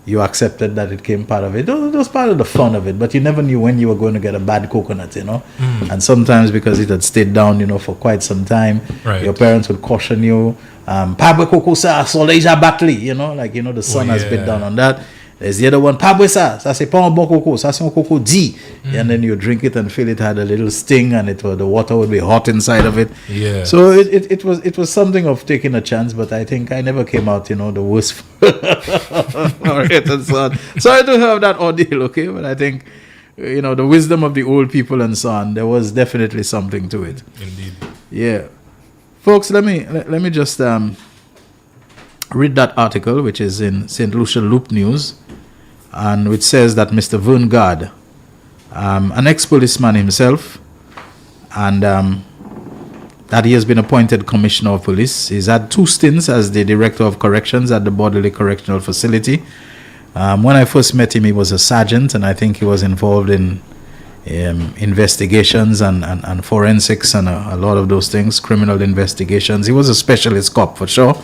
you accepted that it came part of it. It was part of the fun of it, but you never knew when you were going to get a bad coconut, And sometimes because it had stayed down, for quite some time, your parents would caution you, Pabwe coco sa, soleil a batli, the sun has been down on that. There's the other one, Pabwe sa, c'est pas un bon coco, ça c'est un coco dit. And then you drink it and feel it had a little sting, and the water would be hot inside of it. Yeah. So it was something of taking a chance, but I think I never came out, the worst for it and so on. Sorry to have that ordeal, okay? But I think, the wisdom of the old people and so on, there was definitely something to it. Indeed. Yeah. Folks, let me just read that article, which is in St. Lucia Loop News, and which says that Mr. Vern Gard, an ex-policeman himself, and that he has been appointed Commissioner of Police. He's had 2 stints as the Director of Corrections at the Borderley Correctional Facility. When I first met him, he was a sergeant, and I think he was involved in investigations and forensics and a lot of those things, criminal investigations. He was a specialist cop for sure.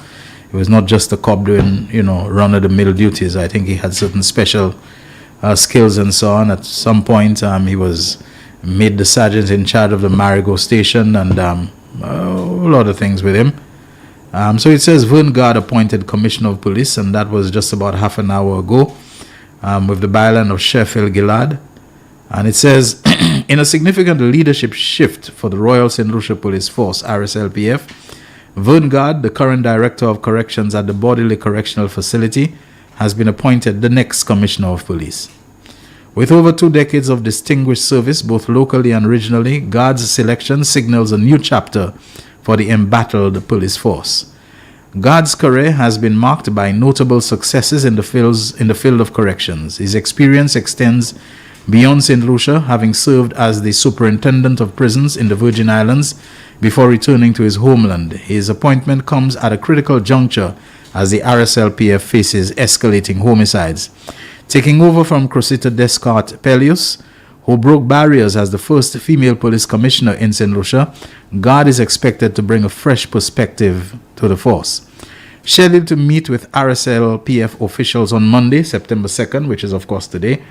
He was not just a cop doing, run-of-the-mill duties. I think he had certain special skills and so on. At some point, he was made the sergeant in charge of the Marigot station, and a lot of things with him. So it says Vern Gard appointed Commissioner of Police, and that was just about half an hour ago, with the byline of Sheffield Gillard. And it says, in a significant leadership shift for the Royal St. Lucia Police Force, RSLPF, Vern Gard, the current Director of Corrections at the Borderley Correctional Facility, has been appointed the next Commissioner of Police. With over 2 decades of distinguished service, both locally and regionally, Gard's selection signals a new chapter for the embattled police force. Gard's career has been marked by notable successes in the field of corrections. His experience extends beyond St. Lucia, having served as the Superintendent of Prisons in the Virgin Islands before returning to his homeland. His appointment comes at a critical juncture as the RSLPF faces escalating homicides. Taking over from Cressida Descartes Pelius, who broke barriers as the first female police commissioner in St. Lucia, Gard is expected to bring a fresh perspective to the force. Scheduled to meet with RSLPF officials on Monday, September 2nd, which is of course today,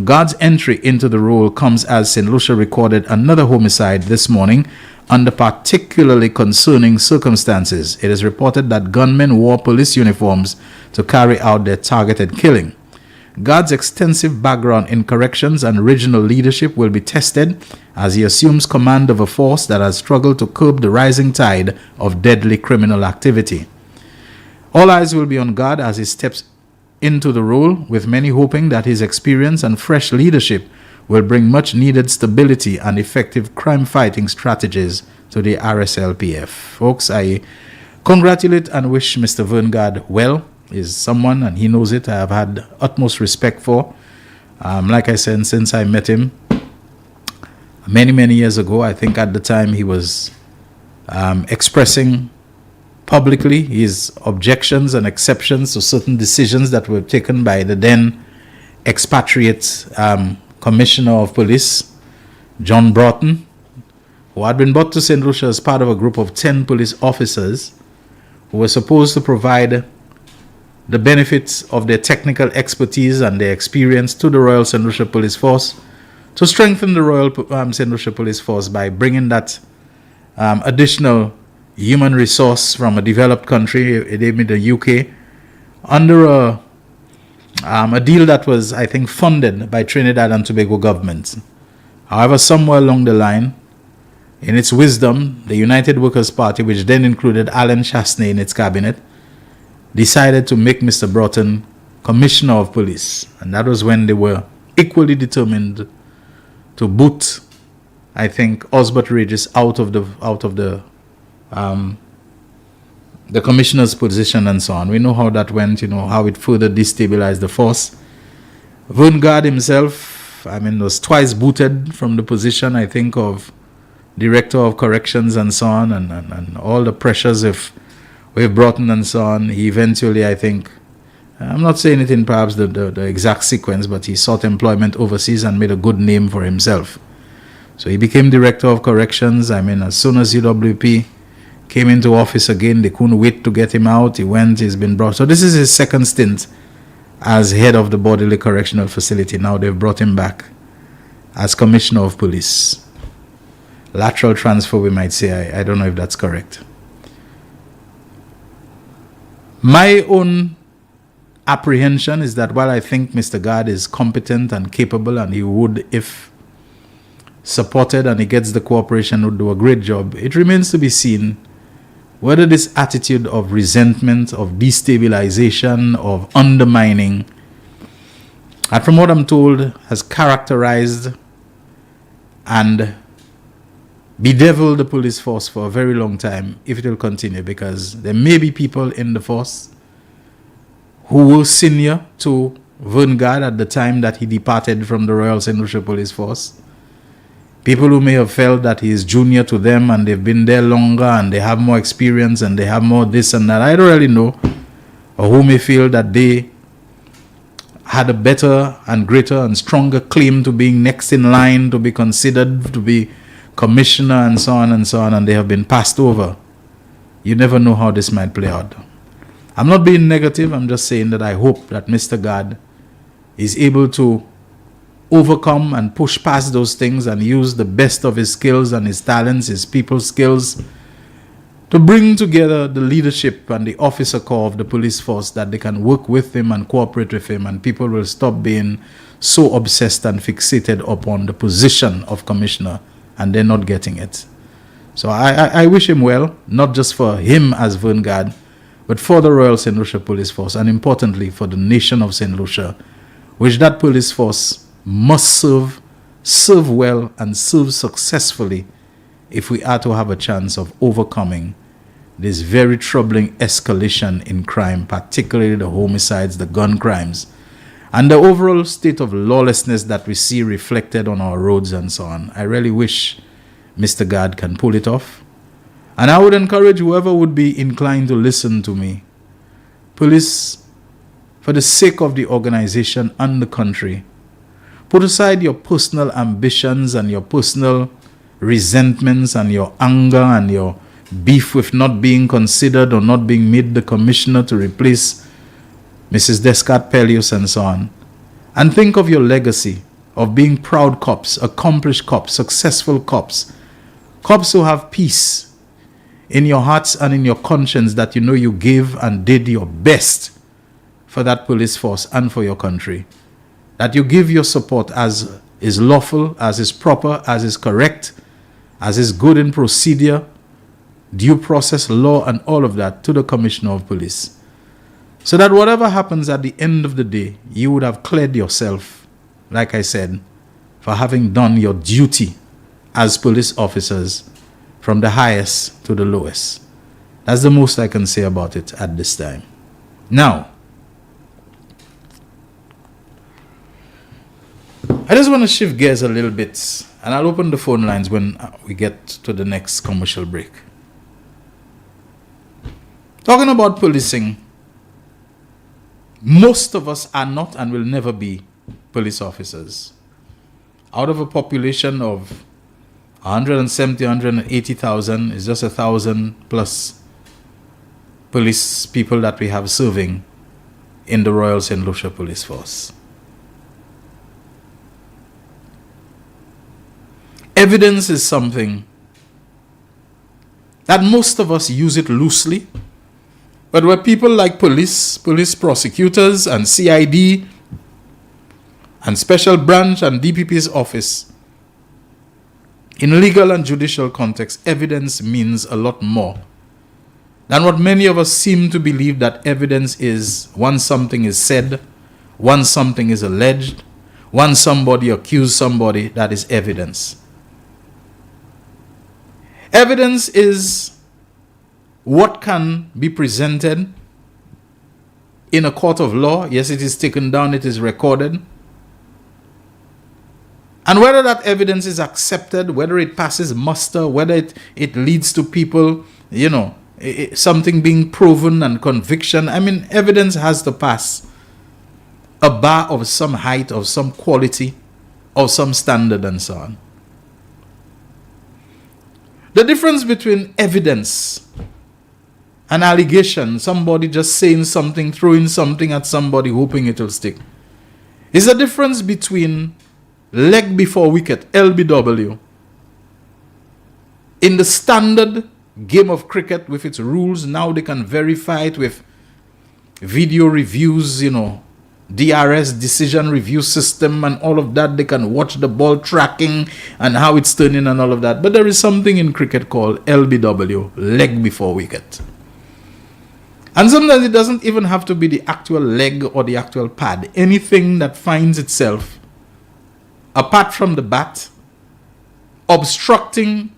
Gard's entry into the role comes as St. Lucia recorded another homicide this morning under particularly concerning circumstances. It is reported that gunmen wore police uniforms to carry out their targeted killing. Gard's extensive background in corrections and regional leadership will be tested as he assumes command of a force that has struggled to curb the rising tide of deadly criminal activity. All eyes will be on Gard as he steps into the role, with many hoping that his experience and fresh leadership will bring much needed stability and effective crime fighting strategies to the RSLPF. Folks, I congratulate and wish Mr. Vern Gard well. He's someone, and he knows it, I have had utmost respect for. Like I said, since I met him many years ago, I think at the time he was expressing publicly his objections and exceptions to certain decisions that were taken by the then expatriate Commissioner of Police, John Broughton, who had been brought to St. Lucia as part of a group of 10 police officers who were supposed to provide the benefits of their technical expertise and their experience to the Royal St. Lucia Police Force to strengthen the Royal St. Lucia Police Force by bringing that additional human resource from a developed country, the UK, under a deal that was, I think, funded by Trinidad and Tobago government. However, somewhere along the line, in its wisdom, the United Workers' Party, which then included Alan Chasney in its cabinet, decided to make Mr. Broughton Commissioner of Police. And that was when they were equally determined to boot, I think, Osbert Regis out of the commissioner's position and so on. We know how that went, how it further destabilized the force. Vern Gard himself, was twice booted from the position, I think, of Director of Corrections and so on, and all the pressures with Broughton and so on. He eventually, I think, I'm not saying it in perhaps the exact sequence, but he sought employment overseas and made a good name for himself. So he became Director of Corrections. As soon as UWP came into office again, they couldn't wait to get him out. He's been brought. So this is his second stint as head of the Borderley Correctional Facility. Now they've brought him back as Commissioner of Police. Lateral transfer, we might say. I don't know if that's correct. My own apprehension is that while I think Mr. Gard is competent and capable, and he would, if supported and he gets the cooperation, would do a great job, it remains to be seen whether this attitude of resentment, of destabilization, of undermining, and from what I'm told, has characterized and bedeviled the police force for a very long time, if it will continue, because there may be people in the force who were senior to Vern Gard at the time that he departed from the Royal St. Lucia Police Force. People who may have felt that he is junior to them and they've been there longer and they have more experience and they have more this and that. I don't really know. Or who may feel that they had a better and greater and stronger claim to being next in line to be considered to be commissioner and so on and they have been passed over. You never know how this might play out. I'm not being negative. I'm just saying that I hope that Mr. God is able to overcome and push past those things and use the best of his skills and his talents, his people skills, to bring together the leadership and the officer corps of the police force, that they can work with him and cooperate with him, and people will stop being so obsessed and fixated upon the position of commissioner and they're not getting it. So I wish him well, not just for him as Vanguard, but for the Royal St. Lucia Police Force, and importantly for the nation of St. Lucia, which that police force must serve well and serve successfully if we are to have a chance of overcoming this very troubling escalation in crime, particularly the homicides, the gun crimes, and the overall state of lawlessness that we see reflected on our roads and so on. I really wish Mr. God can pull it off. And I would encourage whoever would be inclined to listen to me, police, for the sake of the organization and the country, put aside your personal ambitions and your personal resentments and your anger and your beef with not being considered or not being made the commissioner to replace Mrs. Descartes Pelius and so on. And think of your legacy of being proud cops, accomplished cops, successful cops, cops who have peace in your hearts and in your conscience that you know you gave and did your best for that police force and for your country. That you give your support as is lawful, as is proper, as is correct, as is good in procedure, due process, law, and all of that to the Commissioner of Police. So that whatever happens at the end of the day, you would have cleared yourself, like I said, for having done your duty as police officers from the highest to the lowest. That's the most I can say about it at this time. Now, I just want to shift gears a little bit, and I'll open the phone lines when we get to the next commercial break. Talking about policing, most of us are not and will never be police officers. Out of a population of 170, 180,000, is just 1,000 plus police people that we have serving in the Royal St. Lucia Police Force. Evidence is something that most of us use it loosely, but where people like police prosecutors and CID and Special Branch and DPP's office, in legal and judicial context, evidence means a lot more than what many of us seem to believe that evidence is. Once something is said, once something is alleged, once somebody accused somebody, that is evidence. Evidence is what can be presented in a court of law. Yes, it is taken down, it is recorded. And whether that evidence is accepted, whether it passes muster, whether it leads to people, something being proven and conviction. I mean, evidence has to pass a bar of some height, of some quality, of some standard and so on. The difference between evidence and allegation, somebody just saying something, throwing something at somebody, hoping it will stick, is the difference between leg before wicket, LBW, in the standard game of cricket with its rules. Now they can verify it with video reviews, DRS, decision review system, and all of that. They can watch the ball tracking and how it's turning and all of that. But there is something in cricket called LBW, leg before wicket. And sometimes it doesn't even have to be the actual leg or the actual pad. Anything that finds itself, apart from the bat, obstructing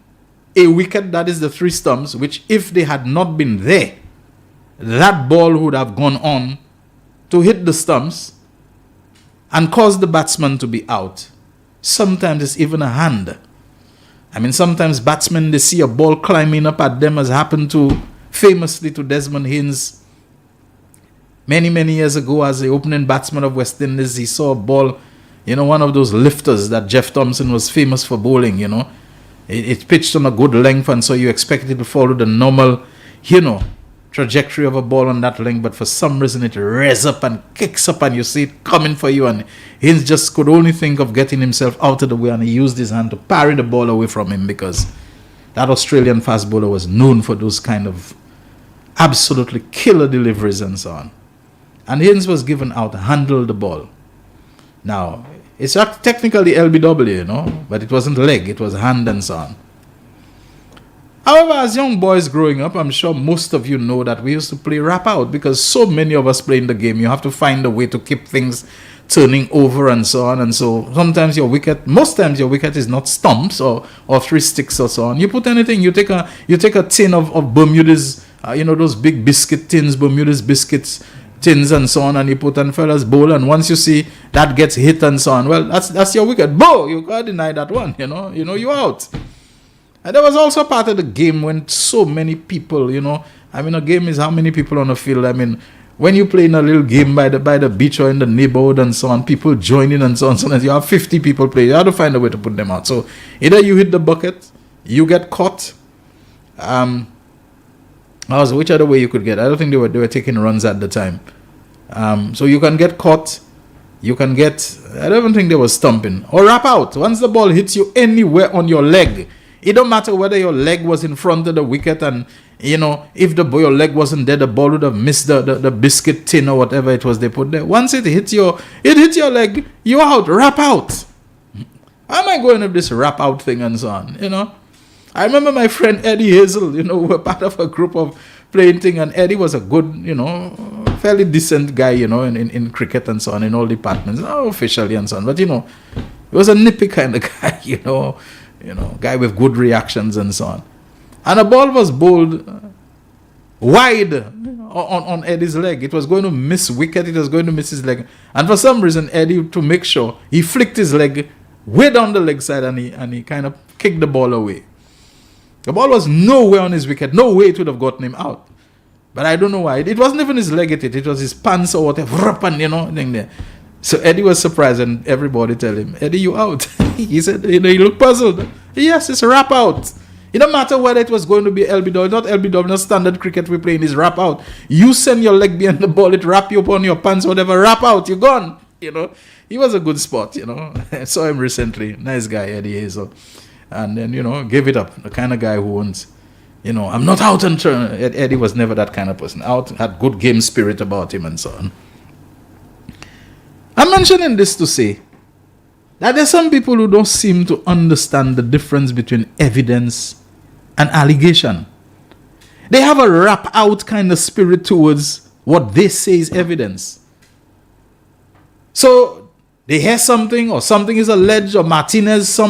a wicket, that is the three stumps, which if they had not been there, that ball would have gone on to hit the stumps and cause the batsman to be out. Sometimes it's even a hand. I mean, sometimes batsmen, they see a ball climbing up at them, as happened famously to Desmond Haynes many, many years ago as the opening batsman of West Indies. He saw a ball, one of those lifters that Jeff Thompson was famous for bowling, It pitched on a good length, and so you expect it to follow the normal, trajectory of a ball on that length, but for some reason it rears up and kicks up and you see it coming for you, and Haynes just could only think of getting himself out of the way, and he used his hand to parry the ball away from him, because that Australian fast bowler was known for those kind of absolutely killer deliveries and so on. And Haynes was given out to handle the ball. Now, it's not technically LBW, but it wasn't leg, it was hand and so on. However, as young boys growing up, I'm sure most of you know that we used to play wrap out, because so many of us playing the game, you have to find a way to keep things turning over and so on. And so sometimes most times your wicket is not stumps or 3 sticks or so on. You put anything, you take a tin of Bermuda's, those big biscuit tins, Bermuda's biscuits tins and so on, and you put on fellas bowl, and once you see that gets hit and so on, well, that's your wicket. Bow! You can't deny that one, you're out. And there was also part of the game when so many people, a game is how many people on the field. I mean, when you play in a little game by the beach or in the neighborhood and so on, people join in and so on. Sometimes you have 50 people play. You have to find a way to put them out. So either you hit the bucket, you get caught. Which other way you could get? I don't think they were taking runs at the time. So you can get caught. I don't even think they were stumping. Or wrap out. Once the ball hits you anywhere on your leg, it don't matter whether your leg was in front of the wicket, and if your leg wasn't there, the ball would have missed the biscuit tin or whatever it was they put there. Once it hits your leg, you're out. Wrap out. How am I going with this wrap out thing and so on? I remember my friend Eddie Hazel, we were part of a group of playing thing, and Eddie was a good, fairly decent guy, in cricket and so on, in all departments, officially and so on. But, he was a nippy kind of guy, guy with good reactions and so on. And a ball was bowled wide on Eddie's leg. It was going to miss wicket. It was going to miss his leg. And for some reason, Eddie, to make sure, he flicked his leg way down the leg side, and he kind of kicked the ball away. The ball was nowhere on his wicket. No way it would have gotten him out. But I don't know why. It wasn't even his leg it was his pants or whatever. Thing there. So Eddie was surprised, and everybody tell him, Eddie, you out. He said, he looked puzzled. Yes, it's a wrap out. It don't matter whether it was going to be LBW, not LBW, not standard cricket we play in, is wrap out. You send your leg behind the ball, it wrap you up on your pants, whatever, wrap out, you're gone. He was a good spot, I saw him recently. Nice guy, Eddie Hazel. And then, gave it up. The kind of guy who wants, I'm not out and turn. Eddie was never that kind of person. Out, had good game spirit about him and so on. I'm mentioning this to say that there's some people who don't seem to understand the difference between evidence and allegation. They have a wrap out kind of spirit towards what they say is evidence. So they hear something, or something is alleged, or Martinez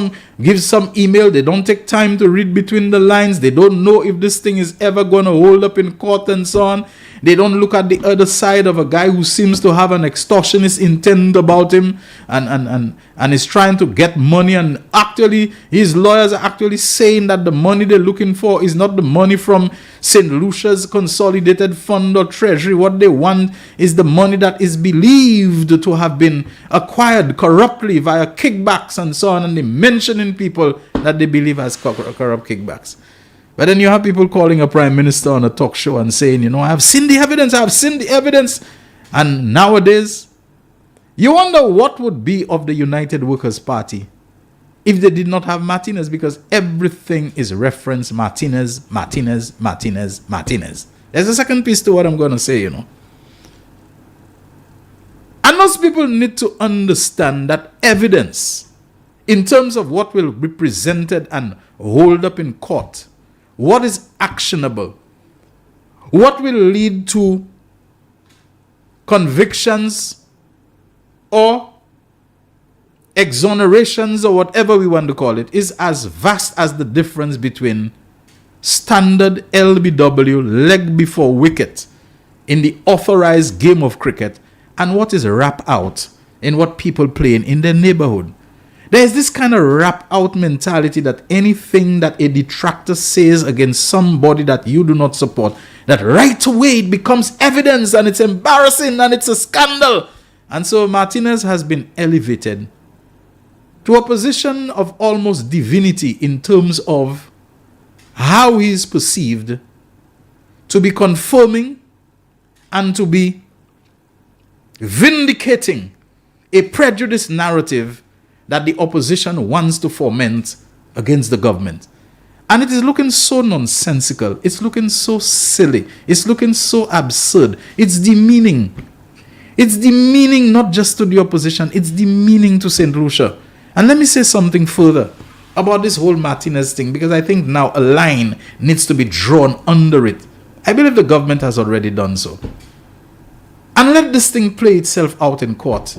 gives some email. They don't take time to read between the lines. They don't know if this thing is ever going to hold up in court and so on. They don't look at the other side of a guy who seems to have an extortionist intent about him and is trying to get money. And actually, his lawyers are actually saying that the money they're looking for is not the money from St. Lucia's Consolidated Fund or Treasury. What they want is the money that is believed to have been acquired corruptly via kickbacks and so on. And they mentioning people that they believe has corrupt kickbacks. But then you have people calling a prime minister on a talk show and saying, I've seen the evidence. And nowadays, you wonder what would be of the United Workers' Party if they did not have Martinez, because everything is reference Martinez. There's a second piece to what I'm going to say, And most people need to understand that evidence, in terms of what will be presented and hold up in court, what is actionable, what will lead to convictions or exonerations or whatever we want to call it, is as vast as the difference between standard LBW, leg before wicket, in the authorized game of cricket, and what is wrap out in what people play in their neighborhood. There's this kind of wrap out mentality that anything that a detractor says against somebody that you do not support, that right away it becomes evidence and it's embarrassing and it's a scandal. And so Martinez has been elevated to a position of almost divinity in terms of how he is perceived to be confirming and to be vindicating a prejudiced narrative that the opposition wants to foment against the government. And it is looking so nonsensical. It's looking so silly. It's looking so absurd. It's demeaning. It's demeaning not just to the opposition. It's demeaning to St. Lucia. And let me say something further about this whole Martinez thing, because I think now a line needs to be drawn under it. I believe the government has already done so. And let this thing play itself out in court.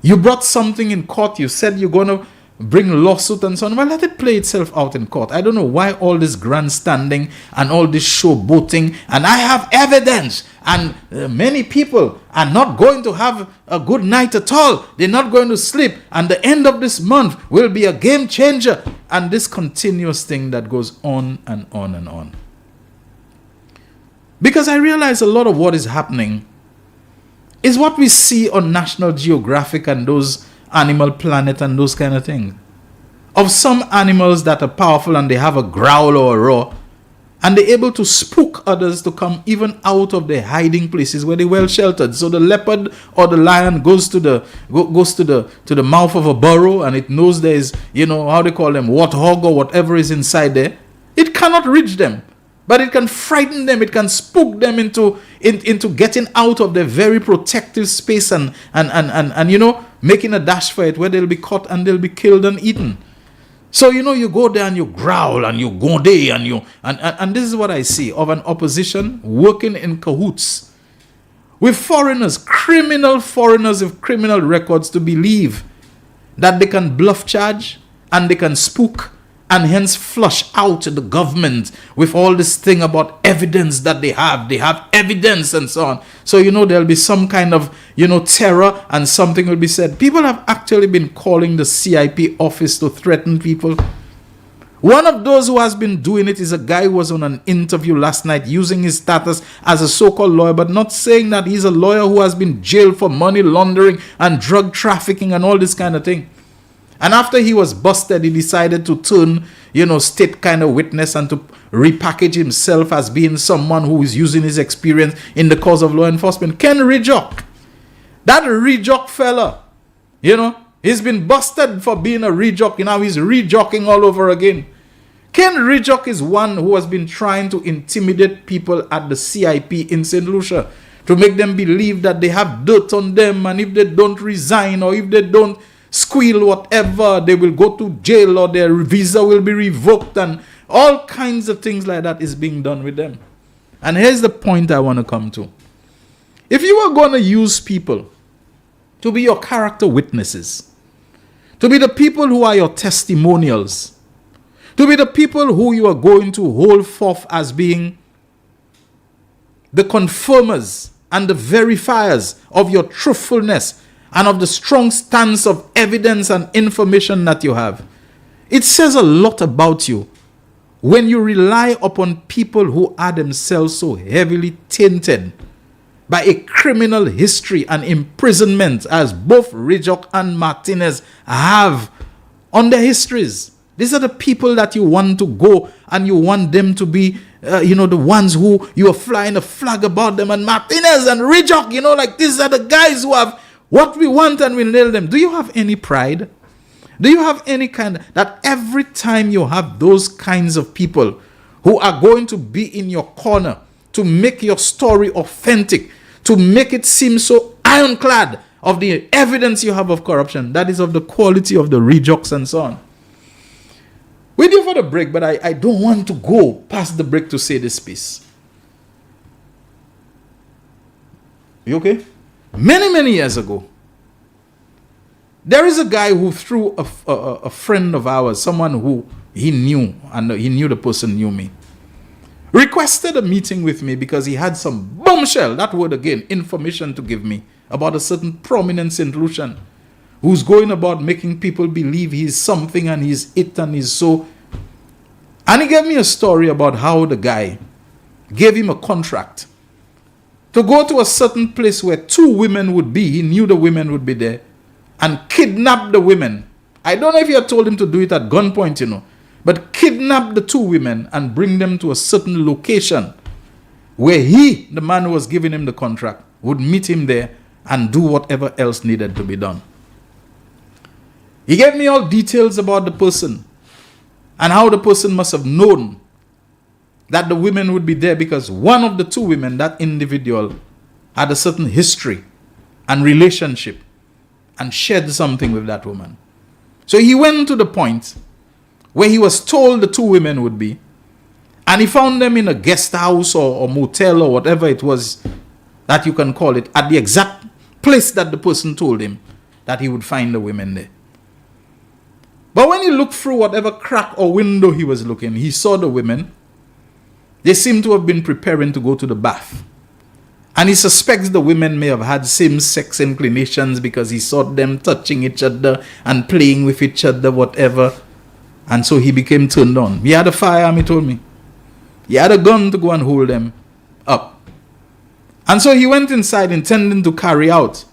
You brought something in court. You said you're going to bring lawsuit and so on. Well, let it play itself out in court. I don't know why all this grandstanding and all this showboating. And I have evidence. And many people are not going to have a good night at all. They're not going to sleep. And the end of this month will be a game changer. And this continuous thing that goes on and on and on. Because I realize a lot of what is happening is what we see on National Geographic and those Animal Planet and those kind of things. Of some animals that are powerful and they have a growl or a roar, and they're able to spook others to come even out of their hiding places where they're well sheltered. So the leopard or the lion goes to the mouth of a burrow and it knows there is, how they call them, warthog or whatever is inside there. It cannot reach them. But it can frighten them, it can spook them into getting out of their very protective space and making a dash for it where they'll be caught and they'll be killed and eaten. So, you go there and you growl and you go there and this is what I see of an opposition working in cahoots with foreigners, criminal foreigners with criminal records to believe that they can bluff charge and they can spook and hence flush out the government with all this thing about evidence that they have. They have evidence and so on. So, there'll be some kind of, terror and something will be said. People have actually been calling the CIP office to threaten people. One of those who has been doing it is a guy who was on an interview last night using his status as a so-called lawyer, but not saying that he's a lawyer who has been jailed for money laundering and drug trafficking and all this kind of thing. And after he was busted, he decided to turn, state kind of witness and to repackage himself as being someone who is using his experience in the cause of law enforcement. Ken Rijok, that Rijok fella, he's been busted for being a Rijok. Now he's Rijocking all over again. Ken Rijok is one who has been trying to intimidate people at the CIP in St. Lucia to make them believe that they have dirt on them, and if they don't resign or if they don't squeal whatever, they will go to jail or their visa will be revoked, and all kinds of things like that is being done with them. And here's the point I want to come to. If you are going to use people to be your character witnesses, to be the people who are your testimonials, to be the people who you are going to hold forth as being the confirmers and the verifiers of your truthfulness and of the strong stance of evidence and information that you have, it says a lot about you when you rely upon people who are themselves so heavily tainted by a criminal history and imprisonment, as both Rijok and Martinez have on their histories. These are the people that you want to go and you want them to be, the ones who you are flying a flag about them. And Martinez and Rijok, these are the guys who have what we want and we nail them. Do you have any pride? Do you have any kind that every time you have those kinds of people who are going to be in your corner to make your story authentic, to make it seem so ironclad of the evidence you have of corruption, that is of the quality of the Rijoks and so on? We're due for the break, but I don't want to go past the break to say this piece. You okay? Many years ago, there is a guy who, through a friend of ours, someone who he knew, and he knew the person knew me, requested a meeting with me because he had some bombshell, that word again, information to give me about a certain prominent St. Lucian who's going about making people believe he's something and he's it and he's so. And he gave me a story about how the guy gave him a contract to go to a certain place where 2 women would be. He knew the women would be there, and kidnap the women. I don't know if he had told him to do it at gunpoint, but kidnap the 2 women and bring them to a certain location where he, the man who was giving him the contract, would meet him there and do whatever else needed to be done. He gave me all details about the person and how the person must have known that the women would be there, because one of the 2 women, that individual, had a certain history and relationship and shared something with that woman. So he went to the point where he was told the 2 women would be, and he found them in a guest house or motel or whatever it was that you can call it, at the exact place that the person told him that he would find the women there. But when he looked through whatever crack or window he was looking, he saw the women. They seem to have been preparing to go to the bath. And he suspects the women may have had same-sex inclinations, because he saw them touching each other and playing with each other, whatever. And so he became turned on. He had a firearm, he told me. He had a gun to go and hold them up. And so he went inside intending to carry out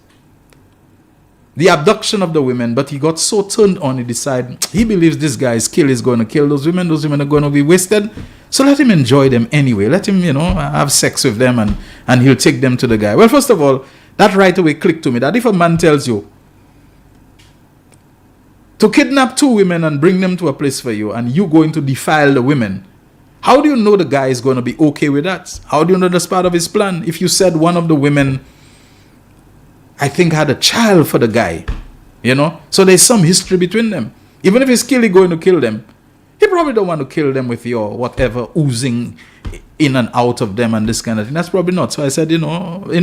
the abduction of the women, but he got so turned on, he decided he believes this guy's kill is going to kill those women. Those women are going to be wasted. So let him enjoy them anyway. Let him, have sex with them, and he'll take them to the guy. Well, first of all, that right away clicked to me, that if a man tells you to kidnap 2 women and bring them to a place for you, and you going to defile the women, how do you know the guy is going to be okay with that? How do you know that's part of his plan? If you said one of the women, I think, had a child for the guy, so there's some history between them. Even if he's going to kill them, he probably don't want to kill them with your whatever oozing in and out of them and this kind of thing. That's probably not. So I said, in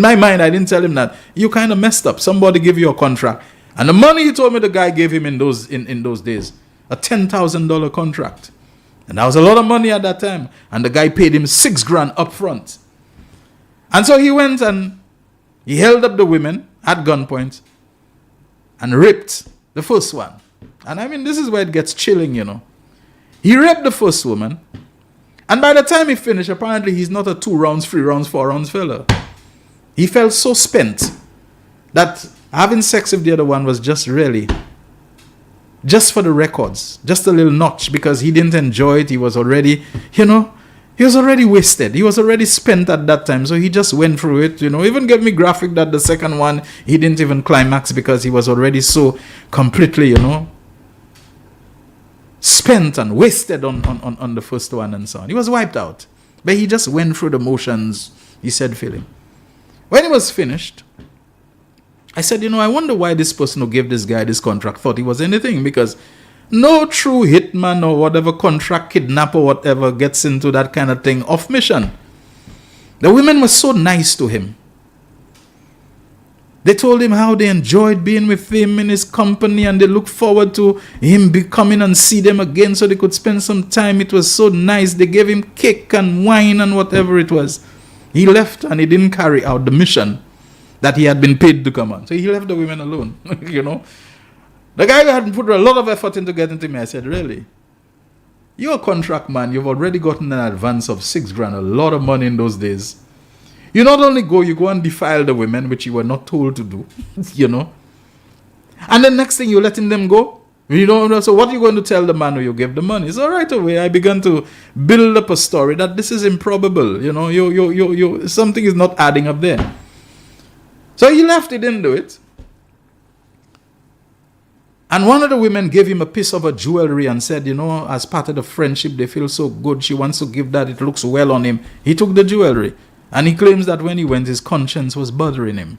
my mind, I didn't tell him that. You kind of messed up. Somebody give you a contract. And the money he told me the guy gave him in those days, a $10,000 contract. And that was a lot of money at that time. And the guy paid him $6,000 up front. And so he went and he held up the women at gunpoint and raped the first one. And I mean, this is where it gets chilling, He raped the first woman. And by the time he finished, apparently he's not a 2 rounds, 3 rounds, 4 rounds fella. He felt so spent that having sex with the other one was just for the records, just a little notch, because he didn't enjoy it. He was already, he was already wasted. He was already spent at that time. So he just went through it, even gave me graphic that the second one, he didn't even climax because he was already so completely, spent and wasted on the first one and so on. He was wiped out. But he just went through the motions, he said, feeling. When he was finished, I said, I wonder why this person who gave this guy this contract thought he was anything, because no true hitman or whatever contract kidnapper or whatever gets into that kind of thing off mission. The women were so nice to him. They told him how they enjoyed being with him in his company, and they looked forward to him coming and see them again so they could spend some time. It was so nice. They gave him cake and wine and whatever it was. He left and he didn't carry out the mission that he had been paid to come on. So he left the women alone, The guy had put a lot of effort into getting to me. I said, really? You're a contract man. You've already gotten an advance of $6,000, a lot of money in those days. You not only you go and defile the women, which you were not told to do, And the next thing, you're letting them go? So what are you going to tell the man who you gave the money? So right away, I began to build up a story that this is improbable. Something is not adding up there. So he left, he didn't do it. And one of the women gave him a piece of her jewelry and said, as part of the friendship, they feel so good. She wants to give that. It looks well on him. He took the jewelry. And he claims that when he went, his conscience was bothering him.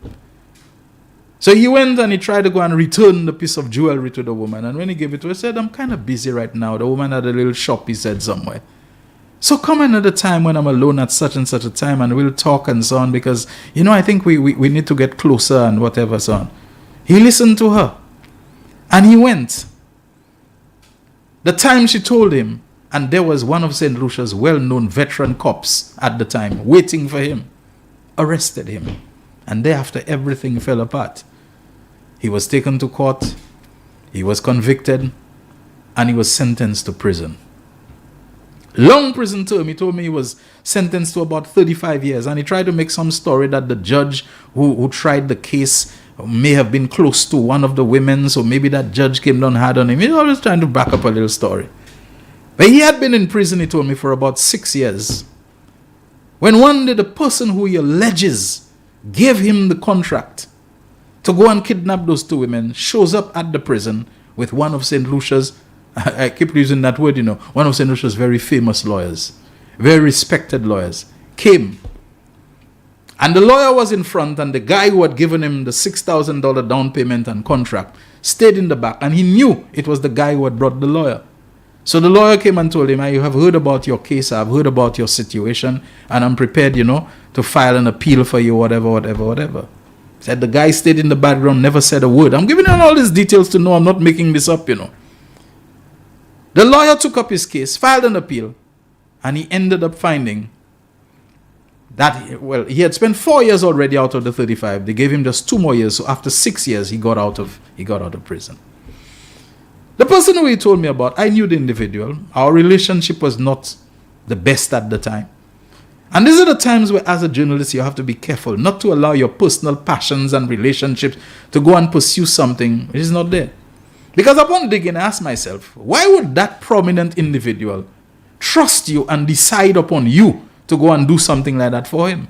So he went and he tried to go and return the piece of jewelry to the woman. And when he gave it to her, he said, I'm kind of busy right now. The woman had a little shop, he said, somewhere. So come another time when I'm alone at such and such a time, and we'll talk and so on, because, I think we need to get closer and whatever, so on. He listened to her. And he went. The time she told him, and there was one of St. Lucia's well-known veteran cops at the time waiting for him, arrested him. And thereafter, everything fell apart. He was taken to court, he was convicted, and he was sentenced to prison. Long prison term. He told me he was sentenced to about 35 years, and he tried to make some story that the judge who tried the case may have been close to one of the women, so maybe that judge came down hard on him. He was always trying to back up a little story. But he had been in prison, he told me, for about 6 years. When one day the person who he alleges gave him the contract to go and kidnap those two women shows up at the prison with one of St. Lucia's, I keep using that word, one of St. Lucia's very famous lawyers, very respected lawyers, came. And the lawyer was in front, and the guy who had given him the $6,000 down payment and contract stayed in the back, and he knew it was the guy who had brought the lawyer. So the lawyer came and told him, I have heard about your case, I've heard about your situation, and I'm prepared, to file an appeal for you, whatever. Said the guy stayed in the background, never said a word. I'm giving you all these details to know I'm not making this up, The lawyer took up his case, filed an appeal, and he ended up finding that, he had spent 4 years already out of the 35. They gave him just 2 more years, so after 6 years, he got out of prison. The person who he told me about, I knew the individual. Our relationship was not the best at the time. And these are the times where, as a journalist, you have to be careful not to allow your personal passions and relationships to go and pursue something which is not there. Because upon digging, I asked myself, why would that prominent individual trust you and decide upon you to go and do something like that for him?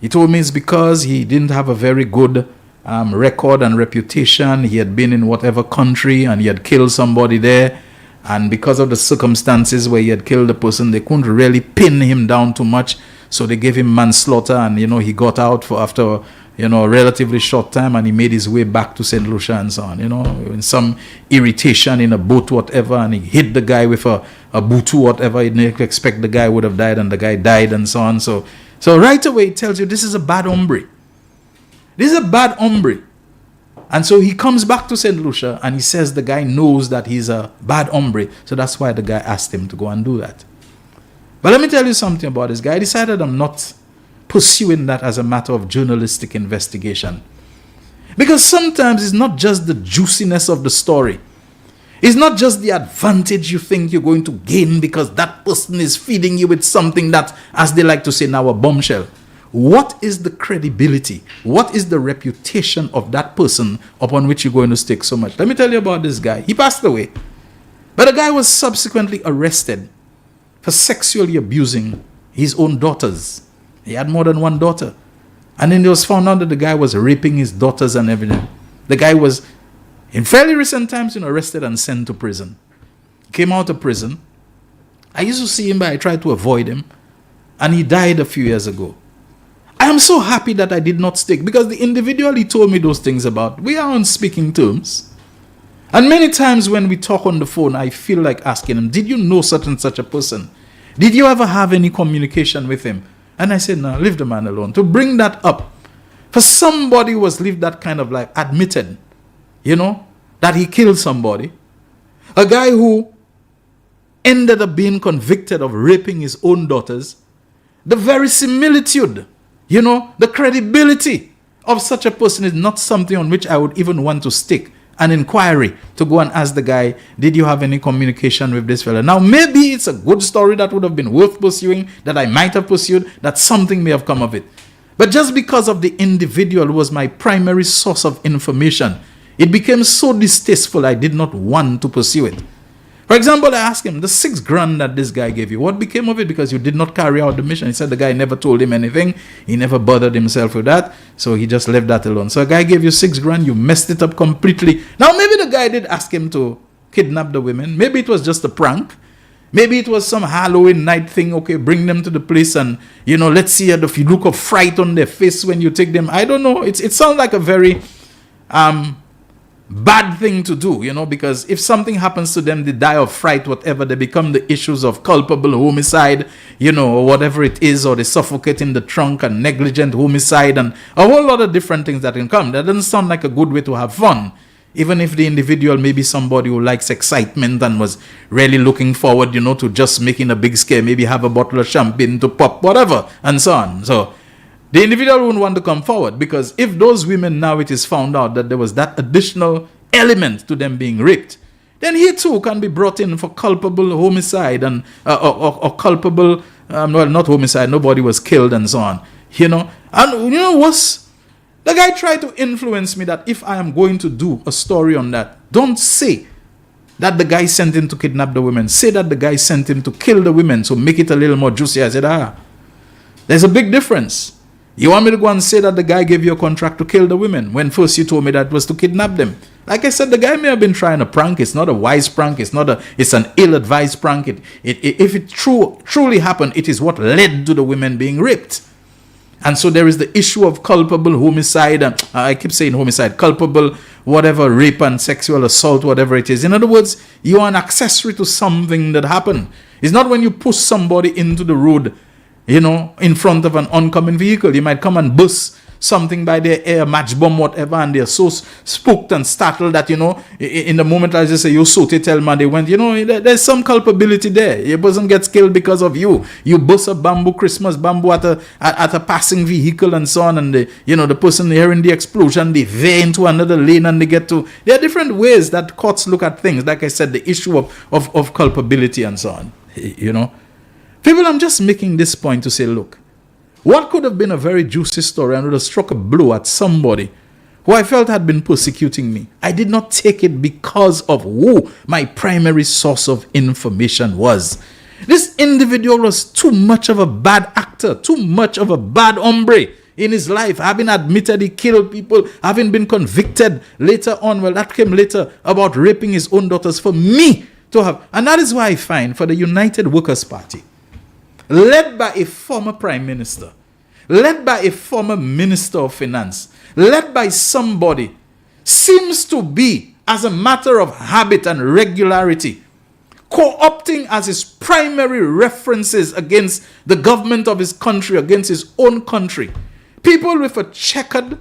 He told me it's because he didn't have a very good record and reputation. He had been in whatever country and he had killed somebody there, and because of the circumstances where he had killed the person, they couldn't really pin him down too much, so they gave him manslaughter, and he got out after a relatively short time, and he made his way back to St. Lucia and so on, in some irritation in a boat, whatever, and he hit the guy with a butu, whatever. He didn't expect the guy would have died, and the guy died and so on. So right away it tells you this is a bad hombre. This is a bad hombre. And so he comes back to St. Lucia and he says the guy knows that he's a bad hombre. So that's why the guy asked him to go and do that. But let me tell you something about this guy. I decided I'm not pursuing that as a matter of journalistic investigation. Because sometimes it's not just the juiciness of the story. It's not just the advantage you think you're going to gain because that person is feeding you with something that, as they like to say now, a bombshell. What is the credibility? What is the reputation of that person upon which you're going to stake so much? Let me tell you about this guy. He passed away. But the guy was subsequently arrested for sexually abusing his own daughters. He had more than one daughter. And then it was found out that the guy was raping his daughters and everything. The guy was, in fairly recent times, arrested and sent to prison. He came out of prison. I used to see him, but I tried to avoid him. And he died a few years ago. I am so happy that I did not stick, because the individual he told me those things about, we are on speaking terms. And many times when we talk on the phone, I feel like asking him, did you know such and such a person? Did you ever have any communication with him? And I said, no, leave the man alone. To bring that up, for somebody who has lived that kind of life, admitted, that he killed somebody, a guy who ended up being convicted of raping his own daughters, the verisimilitude, the credibility of such a person is not something on which I would even want to stick an inquiry to go and ask the guy, did you have any communication with this fella? Now, maybe it's a good story that would have been worth pursuing, that I might have pursued, that something may have come of it. But just because of the individual who was my primary source of information, it became so distasteful I did not want to pursue it. For example, I asked him, the $6,000 that this guy gave you, what became of it? Because you did not carry out the mission. He said the guy never told him anything. He never bothered himself with that. So he just left that alone. So a guy gave you $6,000, you messed it up completely. Now maybe the guy did ask him to kidnap the women. Maybe it was just a prank. Maybe it was some Halloween night thing. Okay, bring them to the place and, let's see the look of fright on their face when you take them. I don't know. It sounds like a very bad thing to do, because if something happens to them, they die of fright, whatever, they become the issues of culpable homicide, or whatever it is, or they suffocate in the trunk and negligent homicide and a whole lot of different things that can come. That doesn't sound like a good way to have fun, even if the individual may be somebody who likes excitement and was really looking forward, to just making a big scare, maybe have a bottle of champagne to pop, whatever, and so on. So The individual wouldn't want to come forward, because if those women, now it is found out that there was that additional element to them being raped, then he too can be brought in for culpable homicide and or culpable, well, not homicide, nobody was killed and so on. And what's, the guy tried to influence me that if I am going to do a story on that, don't say that the guy sent him to kidnap the women. Say that the guy sent him to kill the women, so make it a little more juicy. I said, there's a big difference. You want me to go and say that the guy gave you a contract to kill the women when first you told me that was to kidnap them? Like I said, the guy may have been trying a prank. It's not a wise prank. It's an ill-advised prank. If it truly happened, it is what led to the women being raped. And so there is the issue of culpable homicide. And I keep saying homicide, culpable, whatever, rape and sexual assault, whatever it is. In other words, you are an accessory to something that happened. It's not when you push somebody into the road, in front of an oncoming vehicle. You might come and bust something by their air, match bomb, whatever, and they're so spooked and startled that, in the moment I just say, you so to tell man, they went, there's some culpability there. Your person gets killed because of you. You bust a Christmas bamboo at a passing vehicle and so on, and the person hearing the explosion, they veer into another lane and they get to, there are different ways that courts look at things. Like I said, the issue of culpability and so on, People, I'm just making this point to say, look, what could have been a very juicy story and would have struck a blow at somebody who I felt had been persecuting me, I did not take it because of who my primary source of information was. This individual was too much of a bad actor, too much of a bad hombre in his life, having admitted he killed people, having been convicted later on, well, that came later, about raping his own daughters, for me to have. And that is why I find for the United Workers' Party, led by a former prime minister, led by a former minister of finance, led by somebody, seems to be, as a matter of habit and regularity, co-opting as his primary references against the government of his country, against his own country, people with a checkered,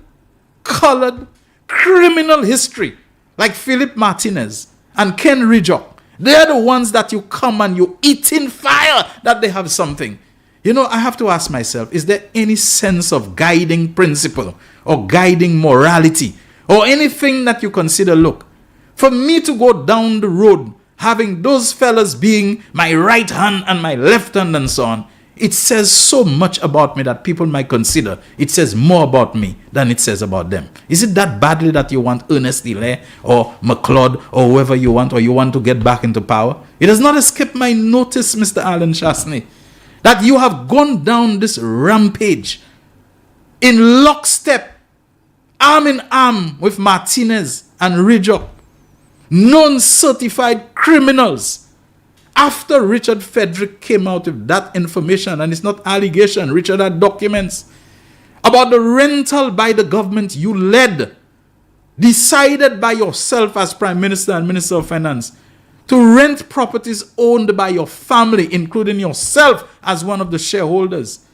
colored, criminal history, like Philip Martinez and Ken Ridjock. They're the ones that you come and you eat in fire that they have something. I have to ask myself, is there any sense of guiding principle or guiding morality or anything that you consider, look, for me to go down the road having those fellas being my right hand and my left hand and so on, it says so much about me that people might consider it says more about me than it says about them. Is it that badly that you want Ernest Hilaire or McLeod or whoever you want, or you want to get back into power? It does not escape my notice, Mr. Alan Shastney, that you have gone down this rampage in lockstep, arm in arm with Martinez and Ridjock, non-certified criminals. After Richard Frederick came out with that information, and it's not allegation, Richard had documents about the rental by the government you led, decided by yourself as Prime Minister and Minister of Finance, to rent properties owned by your family, including yourself as one of the shareholders,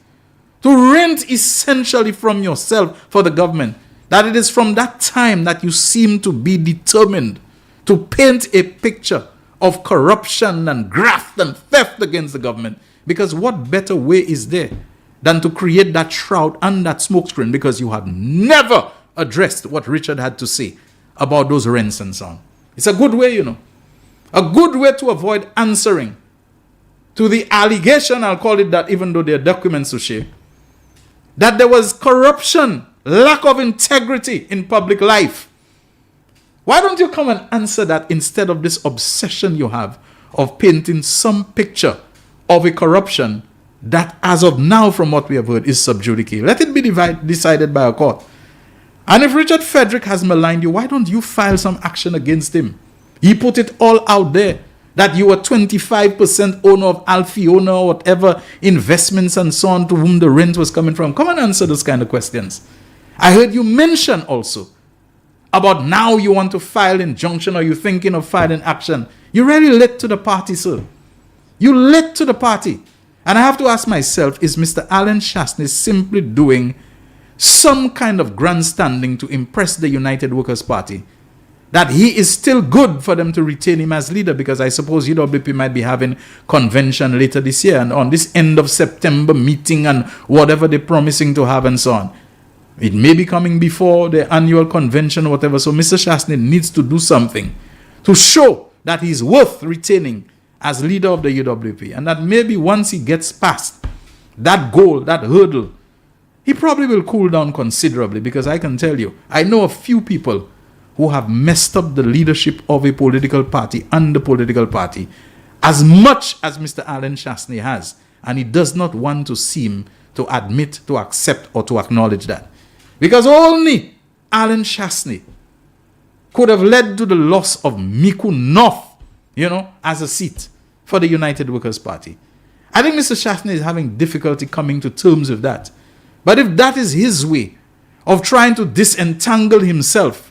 to rent essentially from yourself for the government. That it is from that time that you seem to be determined to paint a picture of corruption and graft and theft against the government. Because what better way is there than to create that shroud and that smokescreen, because you have never addressed what Richard had to say about those rents and so on. It's a good way, a good way to avoid answering to the allegation, I'll call it that, even though there are documents to share, that there was corruption, lack of integrity in public life. Why don't you come and answer that instead of this obsession you have of painting some picture of a corruption that, as of now, from what we have heard, is sub judice? Let it be decided by a court. And if Richard Frederick has maligned you, why don't you file some action against him? He put it all out there that you were 25% owner of Alfiona or whatever investments and so on, to whom the rent was coming from. Come and answer those kind of questions. I heard you mention also about now you want to file injunction, or you're thinking of filing action. You really led to the party, sir. You led to the party. And I have to ask myself, is Mr. Alan Shastney simply doing some kind of grandstanding to impress the United Workers' Party that he is still good for them to retain him as leader, because I suppose UWP might be having convention later this year and on this end of September meeting and whatever they're promising to have and so on. It may be coming before the annual convention or whatever. So Mr. Shastny needs to do something to show that he's worth retaining as leader of the UWP, and that maybe once he gets past that goal, that hurdle, he probably will cool down considerably, because I can tell you, I know a few people who have messed up the leadership of a political party and the political party as much as Mr. Alan Shastny has, and he does not want to seem to admit, to accept, or to acknowledge that. Because only Alan Shastny could have led to the loss of Miku North, as a seat for the United Workers' Party. I think Mr. Shastny is having difficulty coming to terms with that. But if that is his way of trying to disentangle himself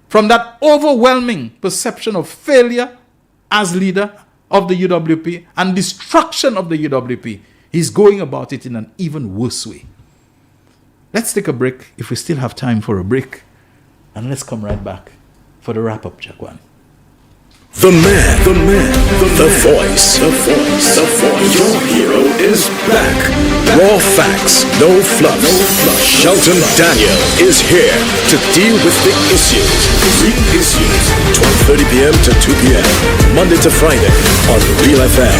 from that overwhelming perception of failure as leader of the UWP and destruction of the UWP, he's going about it in an even worse way. Let's take a break, if we still have time for a break, and let's come right back for the wrap-up, Jaquan. The man, the voice. Your hero is back. Raw facts, no fluff. Shelton Daniel is here to deal with the issues. Real issues. 12:30 p.m. to 2 p.m. Monday to Friday on Real FM.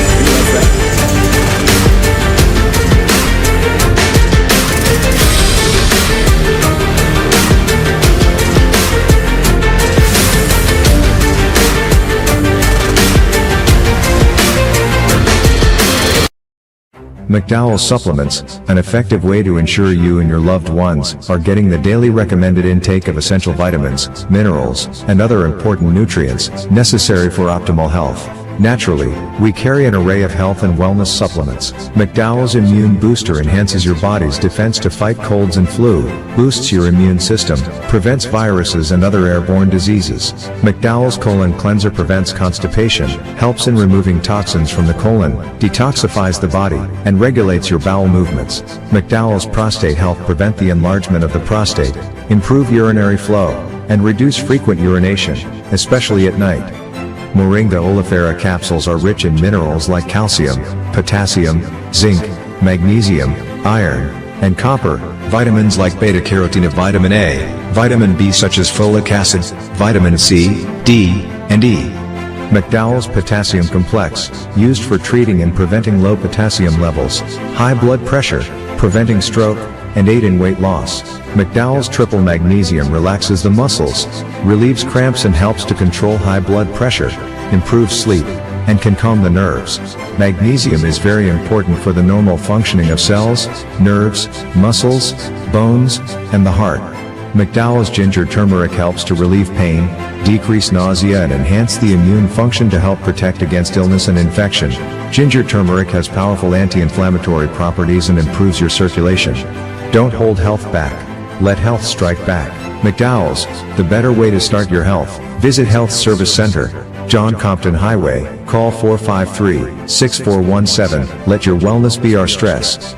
McDowell's Supplements, an effective way to ensure you and your loved ones are getting the daily recommended intake of essential vitamins, minerals, and other important nutrients necessary for optimal health. Naturally, we carry an array of health and wellness supplements. McDowell's Immune Booster enhances your body's defense to fight colds and flu, boosts your immune system, prevents viruses and other airborne diseases. McDowell's Colon Cleanser prevents constipation, helps in removing toxins from the colon, detoxifies the body, and regulates your bowel movements. McDowell's Prostate Health prevent the enlargement of the prostate, improve urinary flow, and reduce frequent urination, especially at night. Moringa oleifera capsules are rich in minerals like calcium, potassium, zinc, magnesium, iron, and copper, vitamins like beta-carotene, vitamin A, vitamin B such as folic acid, vitamin C, D, and E. McDowell's Potassium Complex, used for treating and preventing low potassium levels, high blood pressure, preventing stroke, and aid in weight loss. McDowell's Triple Magnesium relaxes the muscles, relieves cramps and helps to control high blood pressure, improves sleep, and can calm the nerves. Magnesium is very important for the normal functioning of cells, nerves, muscles, bones, and the heart. McDowell's Ginger Turmeric helps to relieve pain, decrease nausea and enhance the immune function to help protect against illness and infection. Ginger turmeric has powerful anti-inflammatory properties and improves your circulation. Don't hold health back. Let health strike back. McDowell's, the better way to start your health. Visit Health Service Center, John Compton Highway. Call 453-6417. Let your wellness be our stress.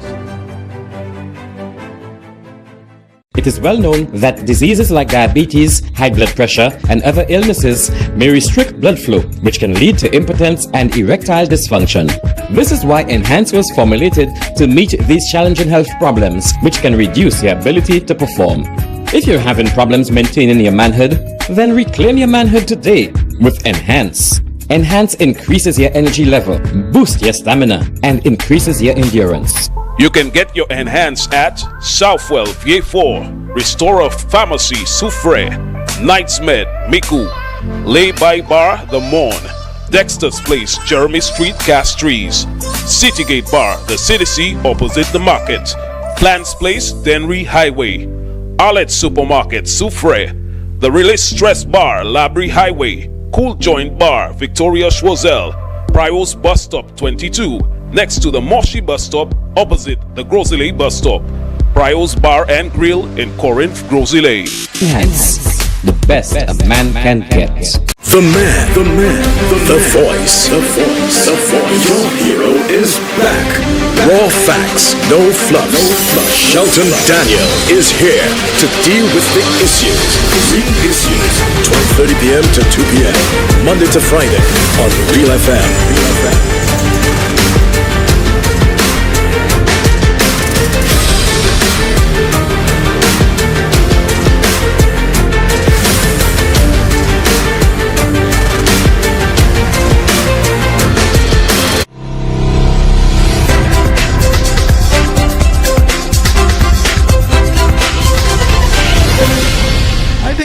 It is well known that diseases like diabetes, high blood pressure, and other illnesses may restrict blood flow, which can lead to impotence and erectile dysfunction. This is why Enhance was formulated to meet these challenging health problems, which can reduce your ability to perform. If you're having problems maintaining your manhood, then reclaim your manhood today with Enhance. Enhance increases your energy level, boosts your stamina, and increases your endurance. You can get your Enhance at Southwell VA4, Restorer Pharmacy Soufre, Knights Med Miku, Lay by Bar The Morn, Dexter's Place Jeremy Street Castries, Citygate Bar The CDC opposite the market, Plants Place Denry Highway, Arlette Supermarket Soufre, The Release Stress Bar Labrie Highway, Cool Joint Bar Victoria Schwazel, Prios Bus Stop 22, next to the Moshi Bus Stop opposite the Grosile Bus Stop. Prios Bar and Grill in Corinth, Grosile. Enhance, the best a man can get. The man, the voice. Your hero is back. Raw facts, no fluff. Shelton Daniel is here to deal with the issues. Real issues. 12:30 p.m. to 2 p.m. Monday to Friday on Real FM.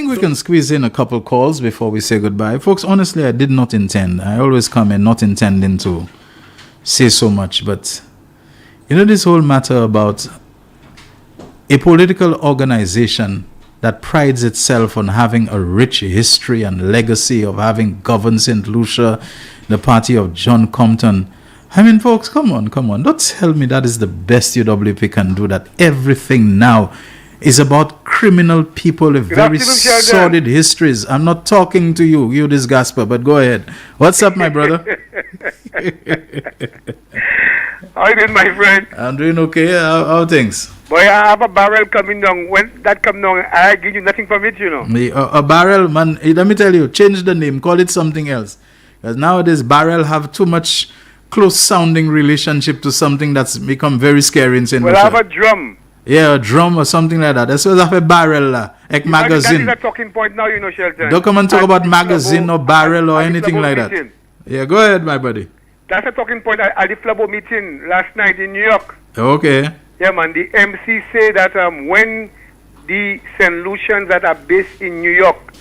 We can squeeze in a couple calls before we say goodbye. Folks, honestly, I did not intend. I always come in not intending to say so much. But, this whole matter about a political organization that prides itself on having a rich history and legacy of having governed St. Lucia, the party of John Compton. I mean, folks, come on. Don't tell me that is the best UWP can do, that everything now is about criminal people with very sordid histories. I'm not talking to you this Gasper, but go ahead. What's up, my brother? How you doing, my friend? I'm doing okay. How things? Boy, I have a barrel coming down. When that comes down, I give you nothing from it, A barrel, man, let me tell you, change the name, call it something else. Because nowadays, barrel have too much close-sounding relationship to something that's become very scary in St. Lucia. Well, I have a drum. Yeah, a drum or something like that. That's what I have a barrel, like magazine. That is a talking point now, Shelton. Don't come and talk about magazine or barrel or anything like that. Yeah, go ahead, my buddy. That's a talking point at the Flabo meeting last night in New York. Okay. Yeah, man. The MC say that when the St. Lucians that are based in New York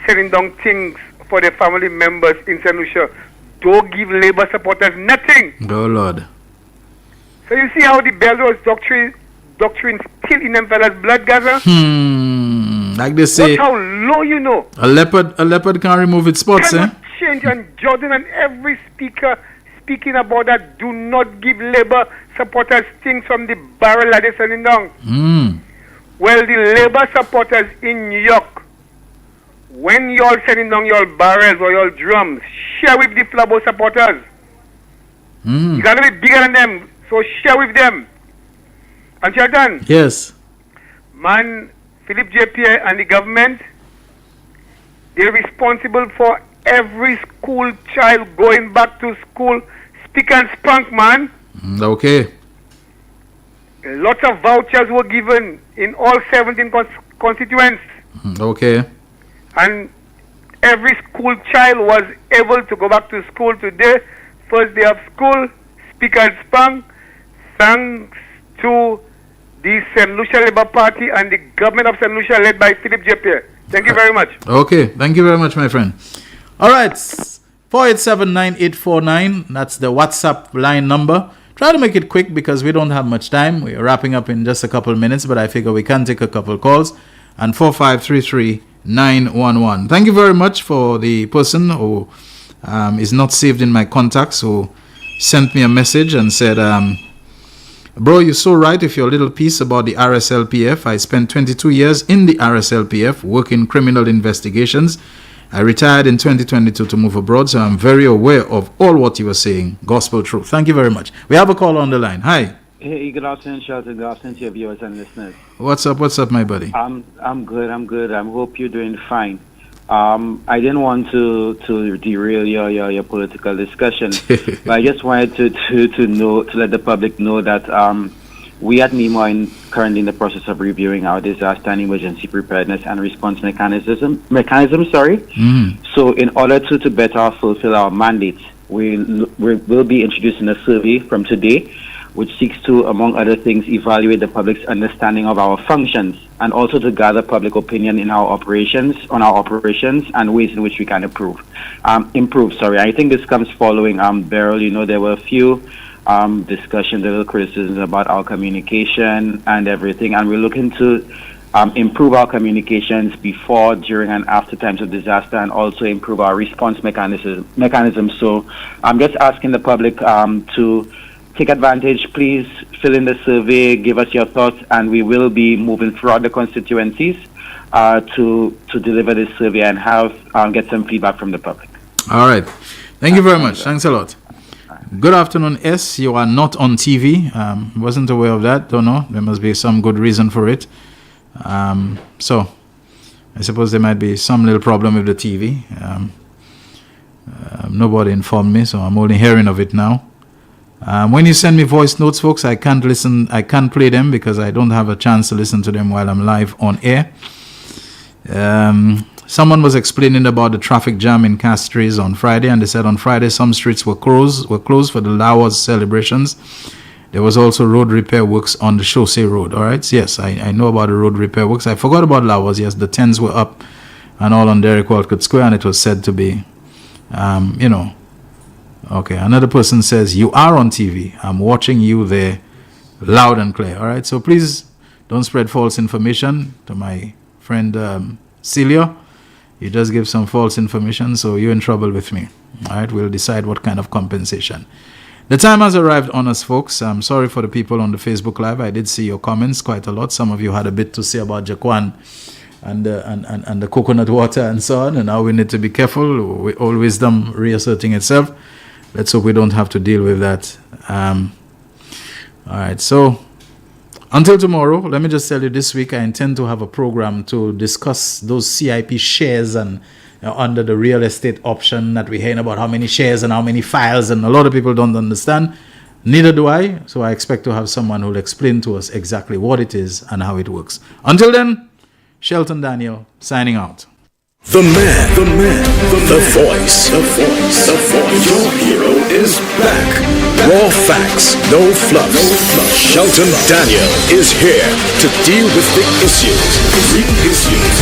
selling down things for their family members in St. Lucia, don't give Labour supporters nothing. Oh, Lord. So you see how the Belrose doctrine still in them fellas' blood, Gaza? Like they say, that's how low a leopard can't remove its spots, change. And Jordan and every speaker speaking about that, do not give Labour supporters things from the barrel that they're sending down. Well, the Labour supporters in New York, when you're sending down your barrels or your drums, share with the Flabo supporters. You gotta be bigger than them, so share with them. And Shelton? Yes. Man, Philip J. Pierre and the government, they're responsible for every school child going back to school spick and spunk, man. Okay. Lots of vouchers were given in all 17 constituents. Okay. And every school child was able to go back to school today, first day of school, spick and spunk, thanks to the St. Lucia Labour Party and the government of St. Lucia led by Philip J. Pierre. Thank you very much. Okay, thank you very much, my friend. All right, 487-9849, that's the WhatsApp line number. Try to make it quick because we don't have much time. We're wrapping up in just a couple minutes, but I figure we can take a couple calls. And 4533911. Thank you very much for the person who is not saved in my contacts, who sent me a message and said, bro, you're so right with your little piece about the RSLPF. I spent 22 years in the RSLPF working criminal investigations. I retired in 2022 to move abroad, so I'm very aware of all what you were saying. Gospel truth. Thank you very much. We have a call on the line. Hi. Hey, good afternoon, Shelton. Good afternoon to your viewers and listeners. What's up, my buddy? I'm good. I hope you're doing fine. I didn't want to derail your political discussion, but I just wanted to let the public know that we at NEMO are currently in the process of reviewing our disaster and emergency preparedness and response mechanism. So in order to better fulfill our mandates, we'll be introducing a survey from today, which seeks to, among other things, evaluate the public's understanding of our functions and also to gather public opinion on our operations and ways in which we can improve. I think this comes following Beryl. There were a few discussions, little criticisms about our communication and everything, and we're looking to improve our communications before, during, and after times of disaster, and also improve our response mechanism. So I'm just asking the public to take advantage. Please fill in the survey, give us your thoughts, and we will be moving throughout the constituencies to deliver this survey and have get some feedback from the public. All right. Thank you very much. Thanks a lot. Good afternoon, S. You are not on TV. Wasn't aware of that. Don't know. There must be some good reason for it. So I suppose there might be some little problem with the TV. Nobody informed me, so I'm only hearing of it now. When you send me voice notes, folks, I can't play them because I don't have a chance to listen to them while I'm live on air. Someone was explaining about the traffic jam in Castries on Friday, and they said on Friday some streets were closed for the Lawas celebrations. There was also road repair works on the Chaussee Road. All right, yes, I know about the road repair works. I forgot about Lawas. Yes, the tents were up and all on Derek Walcott Square, and it was said to be, Okay, another person says, you are on TV. I'm watching you there loud and clear. All right, so please don't spread false information to my friend Celia. You just give some false information, so you're in trouble with me. All right, we'll decide what kind of compensation. The time has arrived on us, folks. I'm sorry for the people on the Facebook Live. I did see your comments quite a lot. Some of you had a bit to say about Jaquan and the coconut water and so on, and now we need to be careful. With all wisdom reasserting itself. Let's hope we don't have to deal with that. All right, so until tomorrow, let me just tell you, this week I intend to have a program to discuss those CIP shares and under the real estate option that we're hearing about, how many shares and how many files, and a lot of people don't understand. Neither do I, so I expect to have someone who will explain to us exactly what it is and how it works. Until then, Shelton Daniel signing out. The voice. Your hero is back. Raw facts, no fluff. Shelton Daniel is here to deal with the issues. Big issues.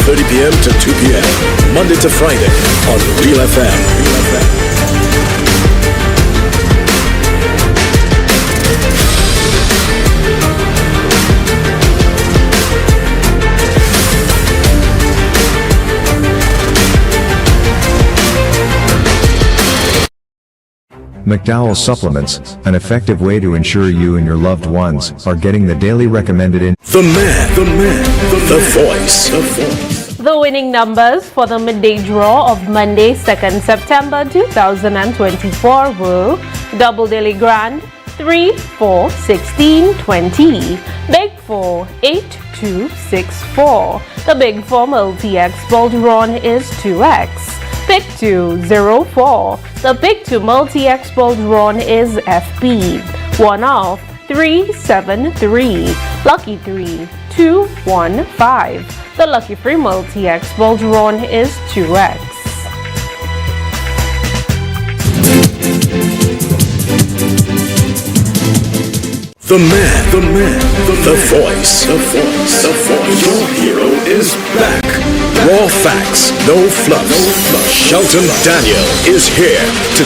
12:30 p.m. to 2 p.m. Monday to Friday on Real FM. McDowell Supplements, an effective way to ensure you and your loved ones are getting the daily recommended in. The voice. The winning numbers for the midday draw of Monday, 2nd September 2024 were Double Daily Grand 3, 4, 16, 20, Big 4, 8, 2, 6, 4. The Big 4 Multi-X Ball Drawn is 2X. Pick 2, 0, 4. The Pick 2 Multi-X Ball Drawn is FB. 1 off, 3, 7, 3. Lucky 3, 2, 1, 5. The Lucky 3 Multi-X Ball Drawn is 2X. The voice. Your hero is back. Raw facts, no fluff. Shelton Daniel is here to